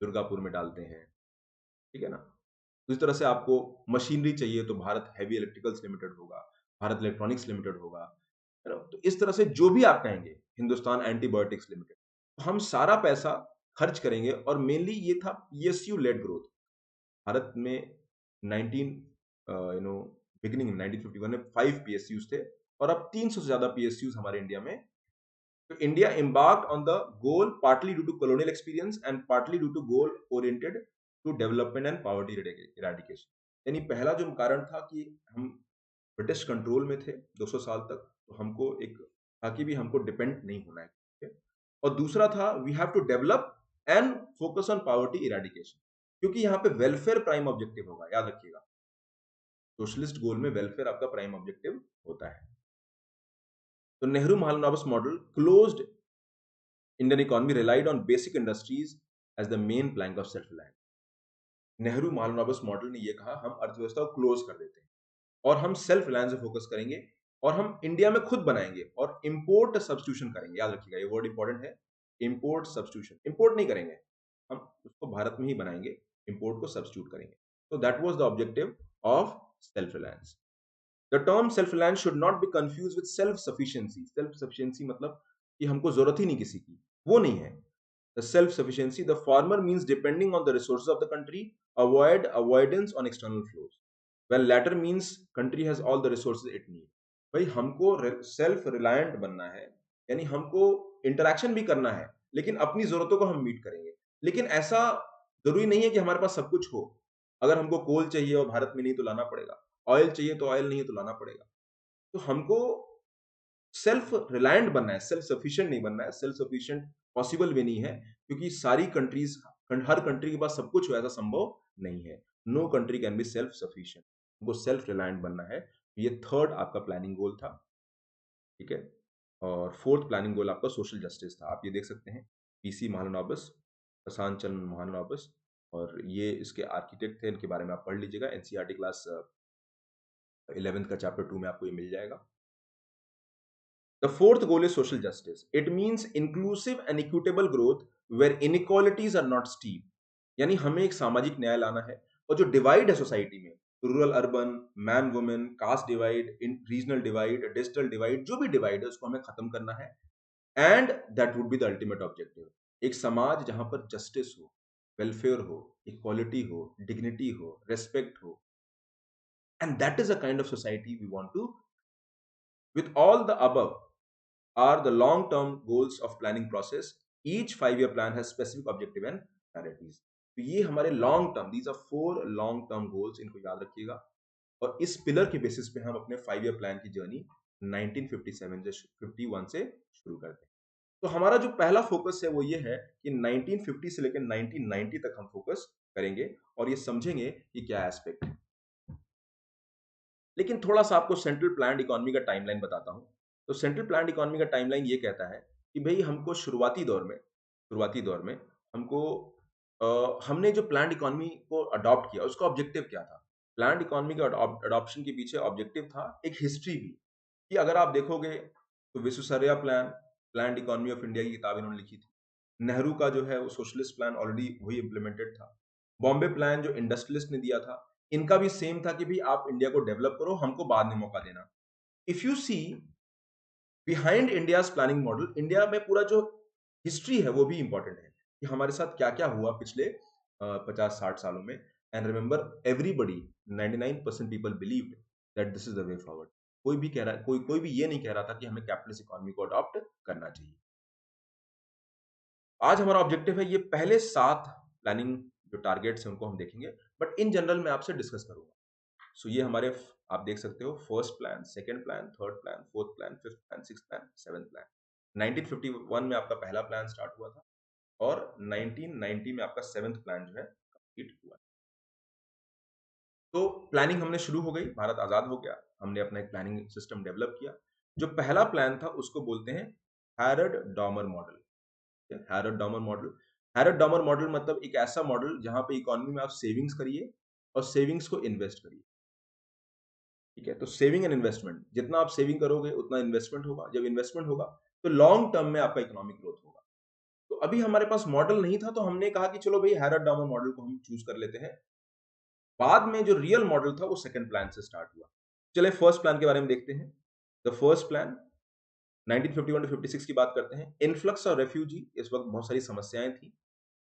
दुर्गापुर में डालते हैं, ठीक है ना? तो इस तरह से आपको मशीनरी चाहिए तो भारत हेवी इलेक्ट्रिकल्स लिमिटेड होगा, भारत इलेक्ट्रॉनिक्स लिमिटेड होगा, है ना? तो इस तरह से जो भी आप कहेंगे, हिंदुस्तान एंटीबायोटिक्स लिमिटेड, तो हम सारा पैसा खर्च करेंगे और मेनली ये था पीएसयू लेड ग्रोथ। भारत में 19 यू नो बिगिनिंग 1951 में 5 पीएसयूज थे और अब 300 से ज्यादा पीएसयूज हमारे इंडिया में। तो India embarked on the goal partly due to colonial experience and partly due to goal oriented to development and poverty eradication। यानी पहला जो कारण था कि हम ब्रिटिश कंट्रोल में थे 200 साल तक, तो हमको एक ताकि भी हमको डिपेंड नहीं होना है, ठीक है? और दूसरा था we have to develop and focus on poverty eradication, क्योंकि यहाँ पे वेलफेयर प्राइम ऑब्जेक्टिव होगा, याद रखिएगा। सोशलिस्ट गोल में वेलफेयर आपका प्राइम ऑब्जेक्टिव होता है। तो Nehru Mahalanobis model closed Indian economy relied on basic industries as the main plank of self reliance. Nehru Mahalanobis model ने यह कहा हम अर्थव्यवस्था को क्लोज कर देते हैं और हम सेल्फ रिलायंस पे फोकस करेंगे और हम इंडिया में खुद बनाएंगे और इंपोर्ट सब्स्टिट्यूशन करेंगे। याद रखिएगा, ये वर्ड इंपॉर्टेंट है, इंपोर्ट सब्स्टिट्यूशन। इंपोर्ट नहीं करेंगे, हम उसको भारत में ही बनाएंगे, इंपोर्ट को सब्स्टिट्यूट करेंगे। तो that was the objective of self Reliance. The term self reliance should not be confuse with self sufficiency. Self sufficiency मतलब कि हमको जरूरत ही नहीं किसी की, वो नहीं है। The self sufficiency, the former means depending on the resources of the country, avoid avoidance on external flows, when latter means country has all the resources it need. भाई हमको सेल्फ रिलायंट बनना है, यानी हमको इंटरेक्शन भी करना है, लेकिन अपनी जरूरतों को हम मीट करेंगे। लेकिन ऐसा जरूरी नहीं है कि हमारे पास सब कुछ हो। अगर हमको कोल चाहिए और भारत में नहीं तो लाना पड़ेगा, ऑयल चाहिए तो ऑयल नहीं है तो लाना पड़ेगा। तो हमको सेल्फ रिलायंट बनना है, सेल्फ सफिशिएंट नहीं बनना है। सेल्फ सफिशिएंट पॉसिबल भी नहीं है, क्योंकि सारी कंट्रीज, हर कंट्री के पास सब कुछ हो ऐसा संभव नहीं है। No country can be self sufficient, हमको सेल्फ रिलायंट बनना है। ये थर्ड आपका प्लानिंग गोल था, ठीक है? और फोर्थ प्लानिंग गोल आपका सोशल जस्टिस था। आप ये देख सकते हैं, पीसी महालनोबिस, प्रशांत चंद्र महालनोबिस, और ये इसके आर्किटेक्ट थे। इनके बारे में आप पढ़ लीजिएगा, एनसीईआरटी क्लास 11th का चैप्टर 2 में आपको ये मिल जाएगा। The fourth goal is social justice. It means inclusive and equitable growth where inequalities are not steep. यानी हमें एक सामाजिक न्याय लाना है, और जो डिवाइड है सोसाइटी में, rural urban, man women, caste divide, regional divide, digital divide, जो भी डिवाइड है उसको हमें खत्म करना है। And that would be the ultimate objective. एक समाज जहां पर जस्टिस हो, वेलफेयर हो, इक्वालिटी हो, डिग्निटी हो, रेस्पेक्ट हो, and that is a kind of society we want to. With all the above are the long-term goals of planning process. Each 5-year plan has specific objective and priorities. तो ये हमारे long term, these are 4 long term goals, इनको याद रखिएगा। और इस pillar के basis पे हम अपने 5-year plan की जर्नी 1957 से 51 से शुरू करते हैं। तो हमारा जो पहला फोकस है वो ये है कि 1950 से लेकर 1990 तक हम फोकस करेंगे और ये समझेंगे कि क्या एस्पेक्ट है। लेकिन थोड़ा सा आपको सेंट्रल प्लान्ड इकोनॉमी का टाइमलाइन बताता हूँ। तो सेंट्रल प्लान्ड इकोनॉमी का टाइमलाइन ये कहता है कि भाई हमको शुरुआती दौर में हमको हमने जो प्लान्ड इकोनॉमी को अडॉप्ट किया उसका ऑब्जेक्टिव क्या था? प्लान्ड इकोनॉमी का अडॉप्शन के पीछे ऑब्जेक्टिव था एक हिस्ट्री भी, कि अगर आप देखोगे तो Visvesvaraya plan, planned economy of India की किताब इन्होंने लिखी थी। नेहरू का जो है वो सोशलिस्ट प्लान ऑलरेडी वही इम्प्लीमेंटेड था। बॉम्बे प्लान जो इंडस्ट्रियलिस्ट ने दिया था, इनका भी सेम था कि भाई आप इंडिया को डेवलप करो, हमको बाद में मौका देना। If you see behind India's planning model, India में पूरा जो हिस्ट्री है वो भी इंपॉर्टेंट है कि हमारे साथ क्या क्या हुआ पिछले 50-60 सालों में। And remember everybody, 99% people believed that this is the way forward. कोई भी कह रहा, कोई कोई भी ये नहीं कह रहा था कि हमें कैपिटलिस्ट इकोनॉमी को अडॉप्ट करना चाहिए। आज हमारा ऑब्जेक्टिव है ये पहले 7 प्लानिंग जो टारगेट्स हैं उनको हम देखेंगे, बट इन जनरल मैं आपसे डिस्कस करूंगा। सो ये हमारे आप देख सकते हो first plan, second plan, third plan, fourth plan, fifth plan, sixth plan, seventh plan. 1951 में आपका पहला प्लान स्टार्ट हुआ था और 1990 में आपका सेवंथ प्लान जो है कंप्लीट हुआ। तो प्लानिंग हमने शुरू हो गई, भारत आजाद हो गया, हमने अपना एक प्लानिंग सिस्टम डेवलप किया। जो पहला प्लान था उसको बोलते हैं Harrod Domar model. Harrod Domar model, Harrod Domar model मतलब एक ऐसा मॉडल जहां पे इकोनॉमी में आप सेविंग्स करिए और सेविंग्स को इन्वेस्ट करिए। ठीक है, तो सेविंग एंड इन्वेस्टमेंट, जितना आप सेविंग करोगे उतना इन्वेस्टमेंट होगा, जब इन्वेस्टमेंट होगा तो लॉन्ग टर्म में आपका इकोनॉमिक ग्रोथ होगा। तो अभी हमारे पास मॉडल नहीं था, तो हमने कहा कि चलो भाई हैरड डॉमर मॉडल को हम चूज कर लेते हैं। बाद में जो रियल मॉडल था वो सेकंड प्लान से स्टार्ट हुआ। चले फर्स्ट प्लान के बारे में देखते हैं। द फर्स्ट प्लान 1951 टू 56 की बात करते हैं। इन्फ्लक्स और रेफ्यूजी, इस वक्त बहुत सारी समस्याएं थी,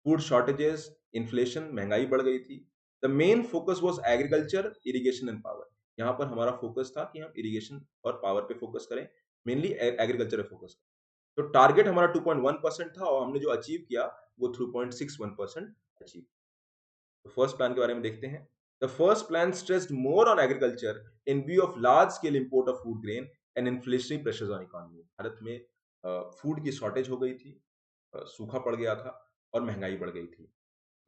फूड शॉर्टेजेस, इन्फ्लेशन, महंगाई बढ़ गई थी। The main focus was agriculture, irrigation and power. यहाँ पर हमारा फोकस था कि हम इरिगेशन और पावर पे फोकस करें, मेनली एग्रीकल्चर पे फोकस करें। तो टारगेट हमारा 2.1% था और हमने जो अचीव किया वो 3.61% अचीव। तो फर्स्ट प्लान के बारे में देखते हैं। The first plan stressed more on agriculture in view of large scale import of food grain and inflationary pressures on economy. Bharat में फूड की शॉर्टेज हो गई थी, सूखा पड़ गया था और महंगाई बढ़ गई थी।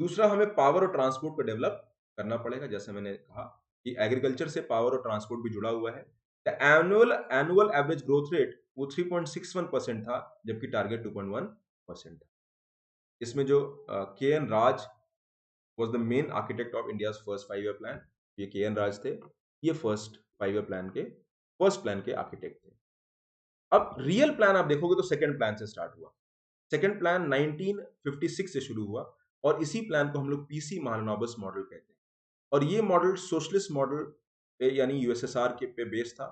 दूसरा, हमें पावर और ट्रांसपोर्ट को डेवलप करना पड़ेगा, जैसे मैंने कहा कि एग्रीकल्चर से पावर और ट्रांसपोर्ट भी जुड़ा हुआ है। The annual average growth rate वो 3.61% था, जबकि टारगेट 2.1% था। इसमें जो K N Raj was the main architect of India first 5 year plan. ये के एन राज थे, ये फर्स्ट 5 ईयर प्लान के फर्स्ट प्लान के आर्किटेक्ट थे। अब रियल प्लान आप देखोगे तो सेकंड प्लान से स्टार्ट हुआ। सेकंड प्लान 1956 से शुरू हुआ और इसी प्लान को हम लोग पीसी महालनोबिस मॉडल कहते हैं। और ये मॉडल सोशलिस्ट मॉडल पे यानी यूएसएसआर के पे बेस्ड था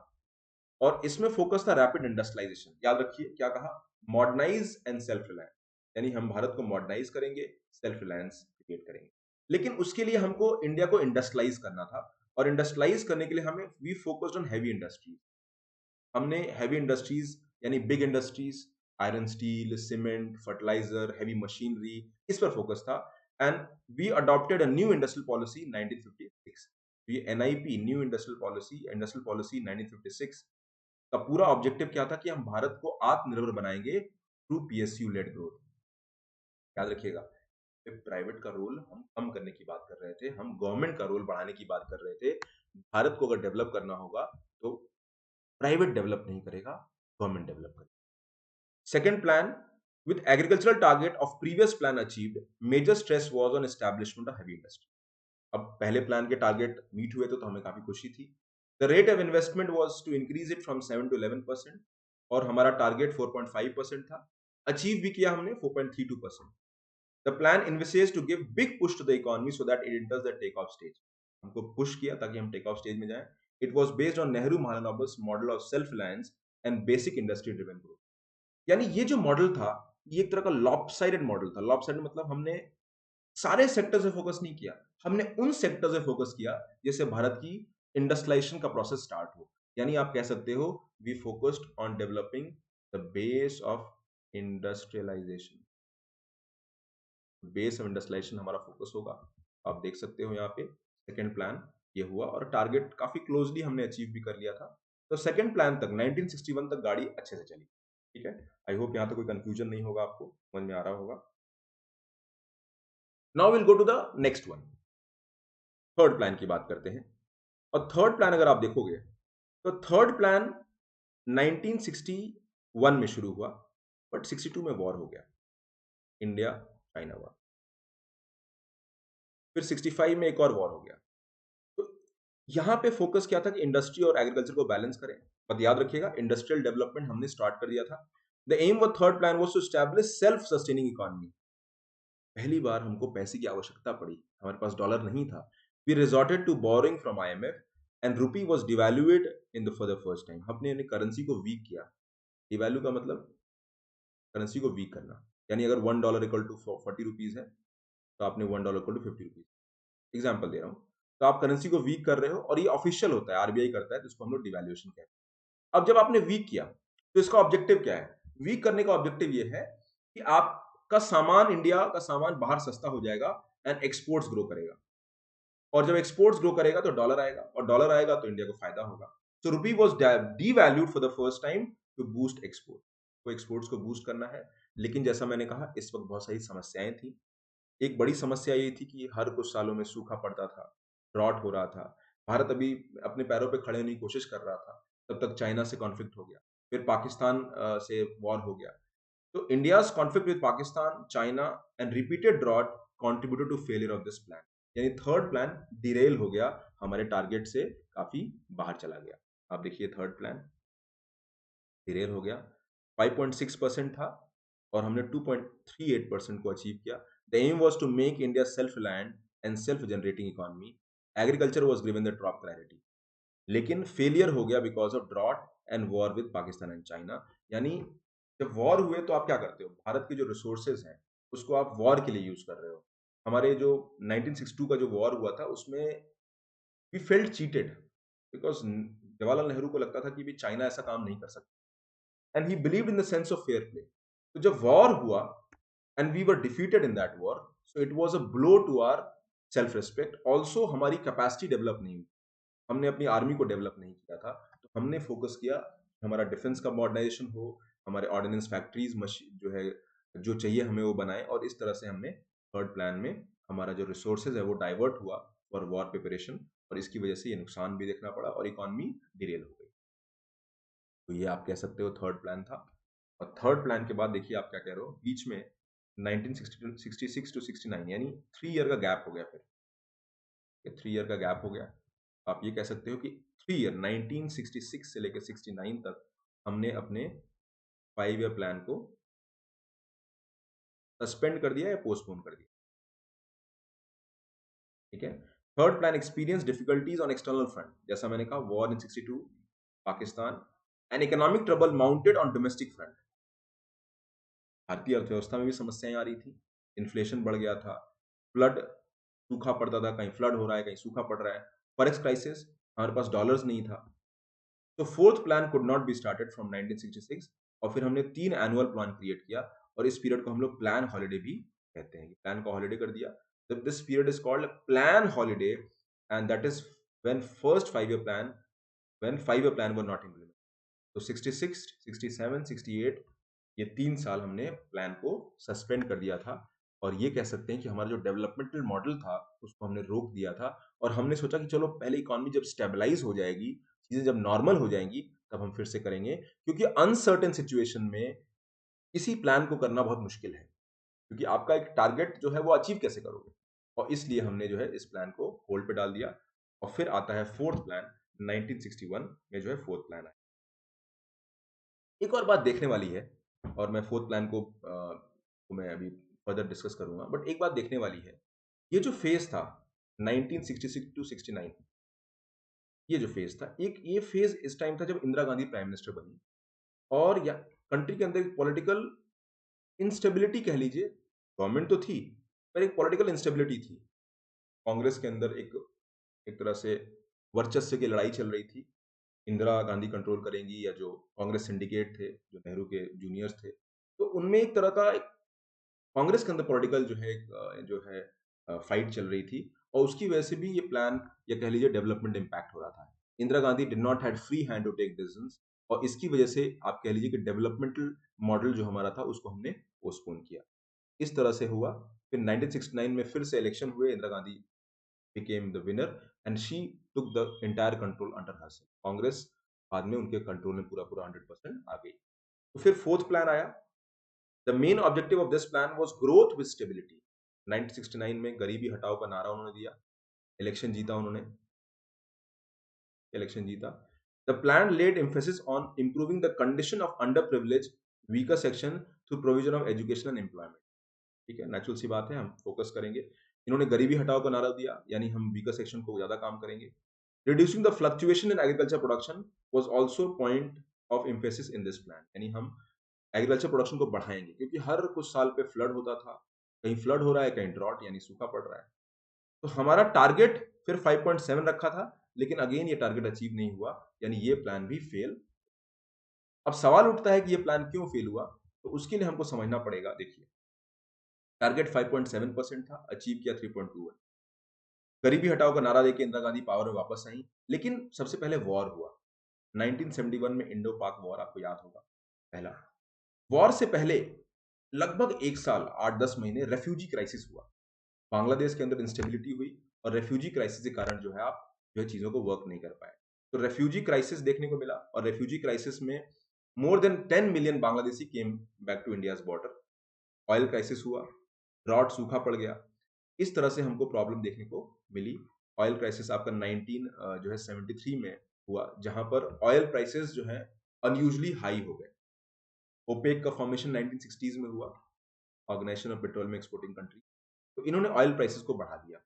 और इसमें फोकस था रैपिड इंडस्ट्रियलाइजेशन। याद रखिए क्या कहा, मॉडर्नाइज एंड सेल्फ रिलायंस, यानी हम भारत को मॉडर्नाइज करेंगे, सेल्फ रिलायंस क्रिएट करेंगे। लेकिन उसके लिए हमको इंडिया को इंडस्ट्रियलाइज करना था और इंडस्ट्रियलाइज करने के लिए हमें we focused on heavy industries. हमने हैवी इंडस्ट्रीज यानी big industries, iron steel, cement, fertiliser, heavy machinery, इस पर फोकस था। And we adopted a new industrial policy 1956। ये एनआईपी न्यू इंडस्ट्रियल पॉलिसी 1956 का पूरा ऑब्जेक्टिव क्या था कि हम भारत को आत्मनिर्भर बनाएंगे थ्रू पीएसयू लेड ग्रोथ। याद रखिएगा, प्राइवेट का रोल हम कम करने की बात कर रहे थे, हम गवर्नमेंट का रोल बढ़ाने की बात कर रहे थे। भारत को अगर डेवलप करना होगा तो प्राइवेट डेवलप नहीं करेगा, गवर्नमेंट डेवलप करेगा। Second plan, with agricultural target of previous plan achieved, major stress was on establishment of heavy industry. अब पहले प्लान के टारगेट मीट हुए तो हमें काफी खुशी थी। The rate of investment was to increase it from 7 to 11% और हमारा टारगेट 4.5% था। अचीव भी किया हमने 4.32%। The plan envisages to give big push to the economy so that it enters the take off stage. हमको पुश किया ताकि हम टेक ऑफ स्टेज में जाएं। It was based on Nehru Mahalanobis model of self reliance and basic industry driven growth. यानी ये जो model था ये एक तरह का लॉपसाइडेड मॉडल था। लॉपसाइडेड मतलब हमने सारे सेक्टर से फोकस नहीं किया, हमने उन सेक्टर से फोकस किया जिससे भारत की इंडस्ट्रियलाइजेशन का प्रोसेस स्टार्ट हो। यानी आप कह सकते हो we focused on developing the base of industrialisation. Base of industrialisation हमारा फोकस होगा। आप देख सकते हो यहाँ पे सेकेंड प्लान ये हुआ और टारगेट काफी क्लोजली हमने अचीव भी कर लिया था। तो सेकेंड प्लान तक 1961 तक गाड़ी अच्छे से चली। ठीक है, आई होप यहाँ तक कोई कंफ्यूजन नहीं होगा, आपको समझ में आ रहा होगा। Now will go to the next one, third plan की बात करते हैं। और थर्ड प्लान अगर आप देखोगे तो थर्ड प्लान 1961 में शुरू हुआ बट 62 में वॉर हो गया, इंडिया चाइना वॉर। फिर 65 में एक और वॉर हो गया। तो यहां पे फोकस क्या था कि इंडस्ट्री और एग्रीकल्चर को बैलेंस करें। बट याद रखिएगा इंडस्ट्रियल डेवलपमेंट हमने स्टार्ट कर दिया था। The aim of third plan was to establish self sustaining economy. पहली बार हमको पैसे की आवश्यकता पड़ी, हमारे पास डॉलर नहीं था। We resorted to borrowing from IMF and rupee was devalued in the for the first time. हमने करेंसी को वीक किया। डिवैल्यू का मतलब करेंसी को वीक करना, यानी अगर $1 इक्वल टू 40 रुपीज है तो आपने $1 इक्वल टू 50 रुपीज। एग्जाम्पल दे रहा हूँ। तो आप करेंसी को वीक कर रहे हो और ये ऑफिशियल होता है, आरबीआई करता है, तो इसको हम लोग डिवैल्यूएशन कहते हैं। अब जब आपने वीक किया तो इसका ऑब्जेक्टिव क्या है? वीक करने का ऑब्जेक्टिव ये है कि आप का सामान, इंडिया का सामान बाहर सस्ता हो जाएगा एंड एक्सपोर्ट्स ग्रो करेगा। और जब एक्सपोर्ट्स ग्रो करेगा तो डॉलर आएगा, और डॉलर आएगा तो इंडिया को फायदा होगा। तो rupee was devalued for the first time to boost export. तो एक्सपोर्ट्स को बूस्ट करना है, लेकिन जैसा मैंने कहा इस वक्त बहुत सारी समस्याएं थी। एक बड़ी समस्या ये थी कि हर कुछ सालों में सूखा पड़ता था, ड्रॉट हो रहा था। भारत अभी अपने पैरों पे खड़े होने की कोशिश कर रहा था, तब तक चाइना से कॉन्फ्लिक्ट हो गया, फिर पाकिस्तान से वॉर हो गया। तो India's conflict with Pakistan, China and repeated drought contributed to failure of this plan. यानी थर्ड प्लान डिरेल हो गया, हमारे टारगेट से काफी बाहर चला गया। आप देखिए थर्ड प्लान डिरेल हो गया। 5.6% था और हमने 2.38% को अचीव किया। The aim was to make India self reliant and self generating economy. Agriculture was given the top priority, लेकिन फेलियर हो गया because of drought and war with Pakistan and China. यानी जब वॉर हुए तो आप क्या करते हो, भारत के जो रिसोर्सेज हैं उसको आप वॉर के लिए यूज कर रहे हो। हमारे जो 1962 का जो वॉर हुआ था उसमें we felt cheated, because Jawaharlal Nehru को लगता था कि भी चाइना ऐसा काम नहीं कर सकता, and he believed in the sense of fair play. तो जब वॉर हुआ and we were defeated in that war, so it was a blow to our self respect. Also हमारी कैपेसिटी डेवलप नहीं हुई, हमने अपनी आर्मी को डेवलप नहीं किया था। तो हमने फोकस किया हमारा डिफेंस का मॉडर्नाइजेशन हो, हमारे ऑर्डिनेंस फैक्ट्रीज जो है जो चाहिए हमें वो बनाए, और इस तरह से हमने थर्ड प्लान में हमारा जो रिसोर्सेज है वो डाइवर्ट हुआ फॉर वॉर प्रिपरेशन, और इसकी वजह से ये नुकसान भी देखना पड़ा और इकोनॉमी डिरेल हो गई। तो ये आप कह सकते हो थर्ड प्लान था। और थर्ड प्लान के बाद देखिए आप क्या कह रहे हो, बीच में 1966 टू 69 यानी 3 ईयर का गैप हो गया। फिर ये 3 ईयर का गैप हो गया। आप ये कह सकते हो कि 3 ईयर 1966 से लेकर 69 तक हमने अपने 5 ईयर प्लान को सस्पेंड कर दिया या पोस्टपोन कर दिया। ठीक है। Third plan experience difficulties on external front, जैसा मैंने कहा war in 62 Pakistan and economic trouble mounted on domestic front. भारतीय अर्थव्यवस्था में भी समस्याएं आ रही थी, इन्फ्लेशन बढ़ गया था, फ्लड सूखा पड़ता था, कहीं फ्लड हो रहा है कहीं सूखा पड़ रहा है, फॉरेक्स क्राइसिस, हमारे पास डॉलर्स नहीं था। तो fourth plan could not be started from 1966, और फिर हमने 3 एनुअल प्लान क्रिएट किया, और इस पीरियड को हम लोग प्लान हॉलिडे भी कहते हैं। प्लान को हॉलिडे कर दिया। This period is called plan holiday, and that is when first 5 year plan, when 5 year plan were not implemented. तो 66, 67, 68 ये 3 साल हमने प्लान को सस्पेंड कर दिया था, और ये कह सकते हैं कि हमारा जो डेवलपमेंटल मॉडल था उसको हमने रोक दिया था। और हमने सोचा कि चलो पहले इकोनॉमी जब स्टेबलाइज हो जाएगी, चीजें जब नॉर्मल हो जाएंगी, तब हम फिर से करेंगे, क्योंकि अनसर्टेन सिचुएशन में किसी प्लान को करना बहुत मुश्किल है, क्योंकि आपका एक टारगेट जो है वो अचीव कैसे करोगे। और इसलिए हमने जो है इस प्लान को होल्ड पे डाल दिया। और फिर आता है फोर्थ प्लान, 1961 में जो है फोर्थ प्लान है। एक और बात देखने वाली है, और मैं फोर्थ प्लान को मैं अभी फर्दर डिस्कस करूंगा, बट एक बात देखने वाली है, ये जो फेज था 1966 टू 69, ये जो फेज था, एक ये फेज इस टाइम था जब इंदिरा गांधी प्राइम मिनिस्टर बनी, और या कंट्री के अंदर एक पॉलिटिकल इंस्टेबिलिटी कह लीजिए, गवर्नमेंट तो थी पर एक पॉलिटिकल इंस्टेबिलिटी थी। कांग्रेस के अंदर एक एक तरह से वर्चस्व की लड़ाई चल रही थी, इंदिरा गांधी कंट्रोल करेंगी या जो कांग्रेस सिंडिकेट थे, जो नेहरू के जूनियर्स थे, तो उनमें एक तरह का कांग्रेस के अंदर पॉलिटिकल जो है फाइट चल रही थी, और उसकी वजह से भी ये प्लान या कह लीजिए डेवलपमेंट इम्पैक्ट हो रहा था। Indira Gandhi did not had free hand to take decisions, और इसकी वजह से आप कह लीजिए कि डेवलपमेंटल मॉडल जो हमारा था उसको हमने पोस्टपोन किया। इस तरह से हुआ। फिर 1969 में फिर से इलेक्शन हुए, Indira Gandhi became the winner and she took the entire control under herself। Congress बाद में उनके कंट्रोल में पूरा पूरा 100% आ गई। तो फिर फोर्थ प्लान आया। The main objective of this plan was growth with stability. 1969 में गरीबी हटाओ का नारा उन्होंने दिया, इलेक्शन जीता उन्होंने, इलेक्शन जीता। The plan laid emphasis on improving the condition of under privilege weaker section through provision of education and employment. ठीक है, नेचुरल सी बात है, हम फोकस करेंगे। इन्होंने गरीबी हटाओ का नारा दिया, यानी हम वीकर सेक्शन को ज्यादा काम करेंगे। Reducing the fluctuation in agriculture production was also a point of emphasis in this plan। यानी हम एग्रीकल्चर प्रोडक्शन को बढ़ाएंगे, क्योंकि हर कुछ साल पे फ्लड होता था, कहीं फ्लड हो रहा है कहीं ड्रॉट यानी सूखा पड़ रहा है। तो हमारा टारगेट फिर 5.7 रखा था, लेकिन अगेन ये टारगेट अचीव नहीं हुआ, यानी ये प्लान भी फेल। अब सवाल उठता है कि ये प्लान क्यों फेल हुआ, तो उसके लिए हमको समझना पड़ेगा। देखिए टारगेट 5.7% था, अचीव किया 3.21। गरीबी हटाओ का नारा देके इंदिरा गांधी पावर में वापस आई, लेकिन सबसे पहले वॉर हुआ 1971 में, इंडो पाक वॉर, आपको याद होगा। पहला वॉर से पहले लगभग एक साल 8-10 महीने रेफ्यूजी क्राइसिस हुआ, बांग्लादेश के अंदर इंस्टेबिलिटी हुई और रेफ्यूजी क्राइसिस के कारण जो है आप जो है चीजों को वर्क नहीं कर पाए। तो रेफ्यूजी क्राइसिस देखने को मिला और रेफ्यूजी क्राइसिस में more than 10 million Bangladeshi came back to India's border. Oil crisis हुआ, ड्रॉट, सूखा पड़ गया, इस तरह से हमको प्रॉब्लम देखने को मिली। ऑयल क्राइसिस आपका 19 जो है 73 में हुआ, जहां पर ऑयल प्राइसेस जो है अनयूजली हाई हो गए। ओपेक का फॉर्मेशन 1960s में हुआ, organisation of petroleum exporting country. तो इन्होंने ऑयल प्राइसेस को बढ़ा दिया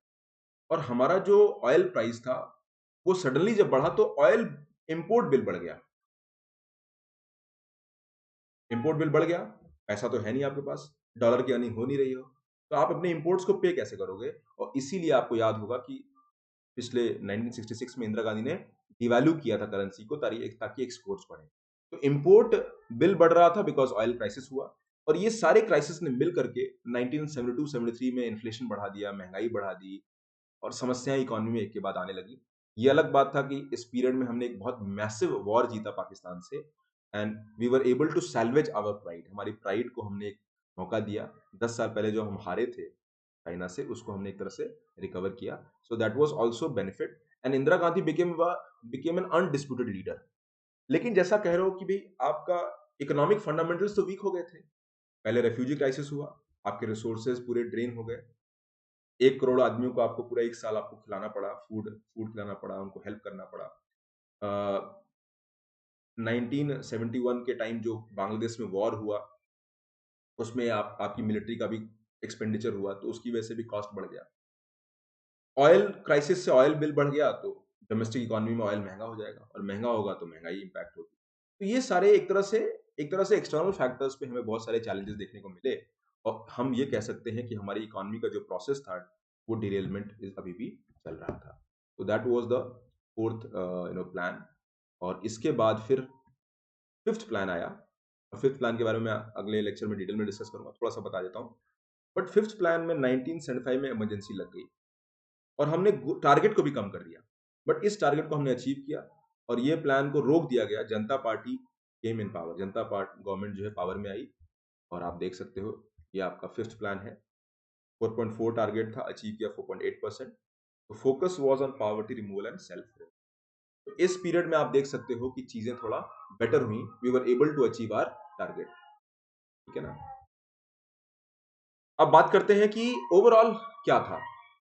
और हमारा जो ऑयल प्राइस था वो सडनली जब बढ़ा तो ऑयल इंपोर्ट बिल बढ़ गया। इंपोर्ट बिल बढ़ गया, पैसा तो है नहीं आपके पास, डॉलर की अर्निंग हो नहीं रही हो, तो आप अपने इंपोर्ट्स को पे कैसे करोगे? और इसीलिए आपको याद होगा कि पिछले 1966 में इंदिरा गांधी ने डिवैल्यू किया था करेंसी को ताकि एक्सपोर्ट्स बढ़े। तो इंपोर्ट बिल बढ़ रहा था बिकॉज ऑयल क्राइसिस हुआ और ये सारे क्राइसिस ने मिल करके 1972-73 में इन्फ्लेशन बढ़ा दिया, महंगाई बढ़ा दी और समस्याएं इकोनॉमी में एक के बाद आने लगी। ये अलग बात था कि इस पीरियड में हमने एक बहुत मैसिव वॉर जीता पाकिस्तान से and we were able to salvage our pride. हमारी प्राइड को हमने एक मौका दिया। 10 साल पहले जो हम हारे थे चाइना से, उसको हमने एक तरह से रिकवर किया। So that was also benefit and Indira Gandhi became an undisputed leader. लेकिन जैसा कह रहे हो कि भाई आपका इकोनॉमिक फंडामेंटल्स तो वीक हो गए थे। पहले रेफ्यूजी क्राइसिस हुआ, आपके रिसोर्सेज पूरे ड्रेन हो गए, 1 करोड़ आदमियों को आपको पूरा एक साल आपको खिलाना पड़ा, फूड फूड खिलाना पड़ा, उनको हेल्प करना पड़ा। 1971 के टाइम जो बांग्लादेश में वॉर हुआ उसमें आपकी मिलिट्री का भी एक्सपेंडिचर हुआ, तो उसकी वजह से भी कॉस्ट बढ़ गया। ऑयल क्राइसिस से ऑयल बिल बढ़ गया तो डोमेस्टिक इकोनॉमी में ऑयल महंगा हो जाएगा और महंगा होगा तो महंगाई इंपैक्ट होगी। तो ये सारे एक तरह से एक्सटर्नल फैक्टर्स पे हमें बहुत सारे चैलेंजेस देखने को मिले और हम ये कह सकते हैं कि हमारी इकोनॉमी का जो प्रोसेस था वो डिरेलमेंट अभी भी चल रहा था। तो that was the fourth plan. और इसके बाद फिर फिफ्थ प्लान आया और फिफ्थ प्लान के बारे में अगले लेक्चर में डिटेल में डिस्कस करूंगा, थोड़ा सा बता देता हूँ। बट फिफ्थ प्लान में 1975 में इमरजेंसी लग गई और हमने टारगेट को भी कम कर दिया, बट इस टारगेट को हमने अचीव किया और ये प्लान को रोक दिया गया। जनता पार्टी केम इन पावर, जनता पार्टी गवर्नमेंट जो है पावर में आई और आप देख सकते हो ये आपका फिफ्थ प्लान है। 4.4 टारगेट था, अचीव किया 4.8%। तो focus was on poverty removal and self. तो इस पीरियड में आप देख सकते हो कि चीजें थोड़ा बेटर हुई, we were able to achieve our target. ठीक है ना? अब बात करते हैं कि ओवरऑल क्या था।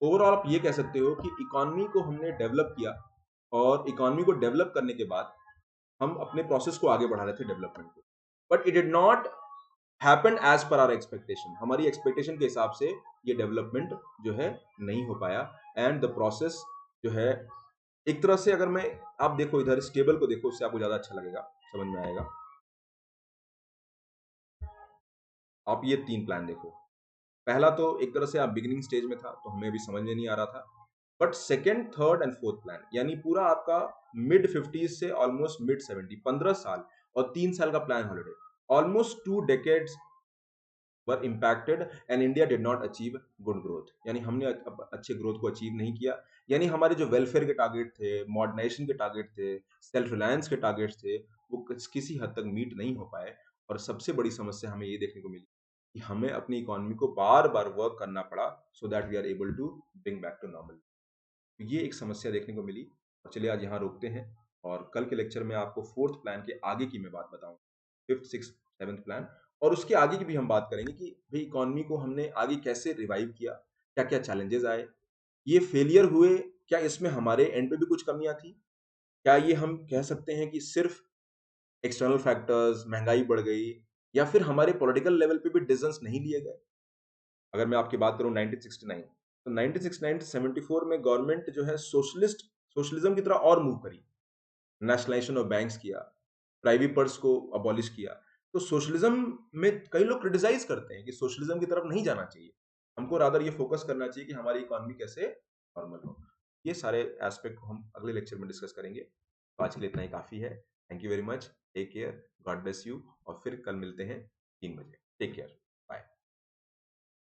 ओवरऑल आप ये कह सकते हो कि इकोनॉमी को हमने डेवलप किया और इकोनॉमी को डेवलप करने के बाद हम अपने प्रोसेस को आगे बढ़ा रहे थे, डेवलपमेंट को, but it did not happen as per our expectation. हमारी एक्सपेक्टेशन के हिसाब से ये डेवलपमेंट जो है नहीं हो पाया एंड द प्रोसेस जो है एक तरह से, अगर मैं आप देखो इधर इस टेबल को देखो, उससे आपको ज्यादा अच्छा लगेगा, समझ में आएगा। आप ये 3 प्लान देखो। पहला तो एक तरह से आप बिगिनिंग स्टेज में था तो हमें भी समझ में नहीं आ रहा था, but second, third and fourth plan यानी पूरा आपका मिड 50s से ऑलमोस्ट मिड 70, 15 साल और 3 साल का plan holiday, almost 2 decades were impacted and India did not achieve good growth. यानी हमने अच्छे ग्रोथ को अचीव नहीं किया। यानी हमारे जो वेलफेयर के टारगेट थे, मॉडर्नाइजेशन के टारगेट थे, सेल्फ रिलायंस के टारगेट्स थे, वो किसी हद तक मीट नहीं हो पाए। और सबसे बड़ी समस्या हमें ये देखने को मिली कि हमें अपनी इकोनॉमी को बार बार वर्क करना पड़ा so that we are able to bring back to normal. ये एक समस्या देखने को मिली। और चलिए आज यहाँ रोकते हैं और कल के लेक्चर में आपको फोर्थ प्लान के आगे की मैं बात बताऊंगा, फिफ्थ, सिक्स, सेवंथ प्लान, और उसके आगे की भी हम बात करेंगे कि भाई इकोनॉमी को हमने आगे कैसे रिवाइव किया, क्या क्या चैलेंजेस आए, ये फेलियर हुए, क्या इसमें हमारे एंड पे भी कुछ कमियां थी, क्या ये हम कह सकते हैं कि सिर्फ एक्सटर्नल फैक्टर्स, महंगाई बढ़ गई, या फिर हमारे पॉलिटिकल लेवल पे भी डिसीजंस नहीं लिए गए। अगर मैं आपकी बात करूं 1969, तो 1969 से 74 में गवर्नमेंट जो है सोशलिज्म की तरह और मूव करी, नेशनलाइजेशन ऑफ बैंक्स किया, प्राइवेट पर्स को अबॉलिश किया। तो सोशलिज्म में कई लोग क्रिटिसाइज करते हैं कि सोशलिज्म की तरफ नहीं जाना चाहिए, हमको रादर ये फोकस करना चाहिए कि हमारी इकोनॉमी कैसे नॉर्मल हो। ये सारे एस्पेक्ट को हम अगले लेक्चर में डिस्कस करेंगे। तो आज के लिए इतना ही काफी है। Thank you very much, take care, God bless you, और फिर कल मिलते हैं 3 बजे। Take care.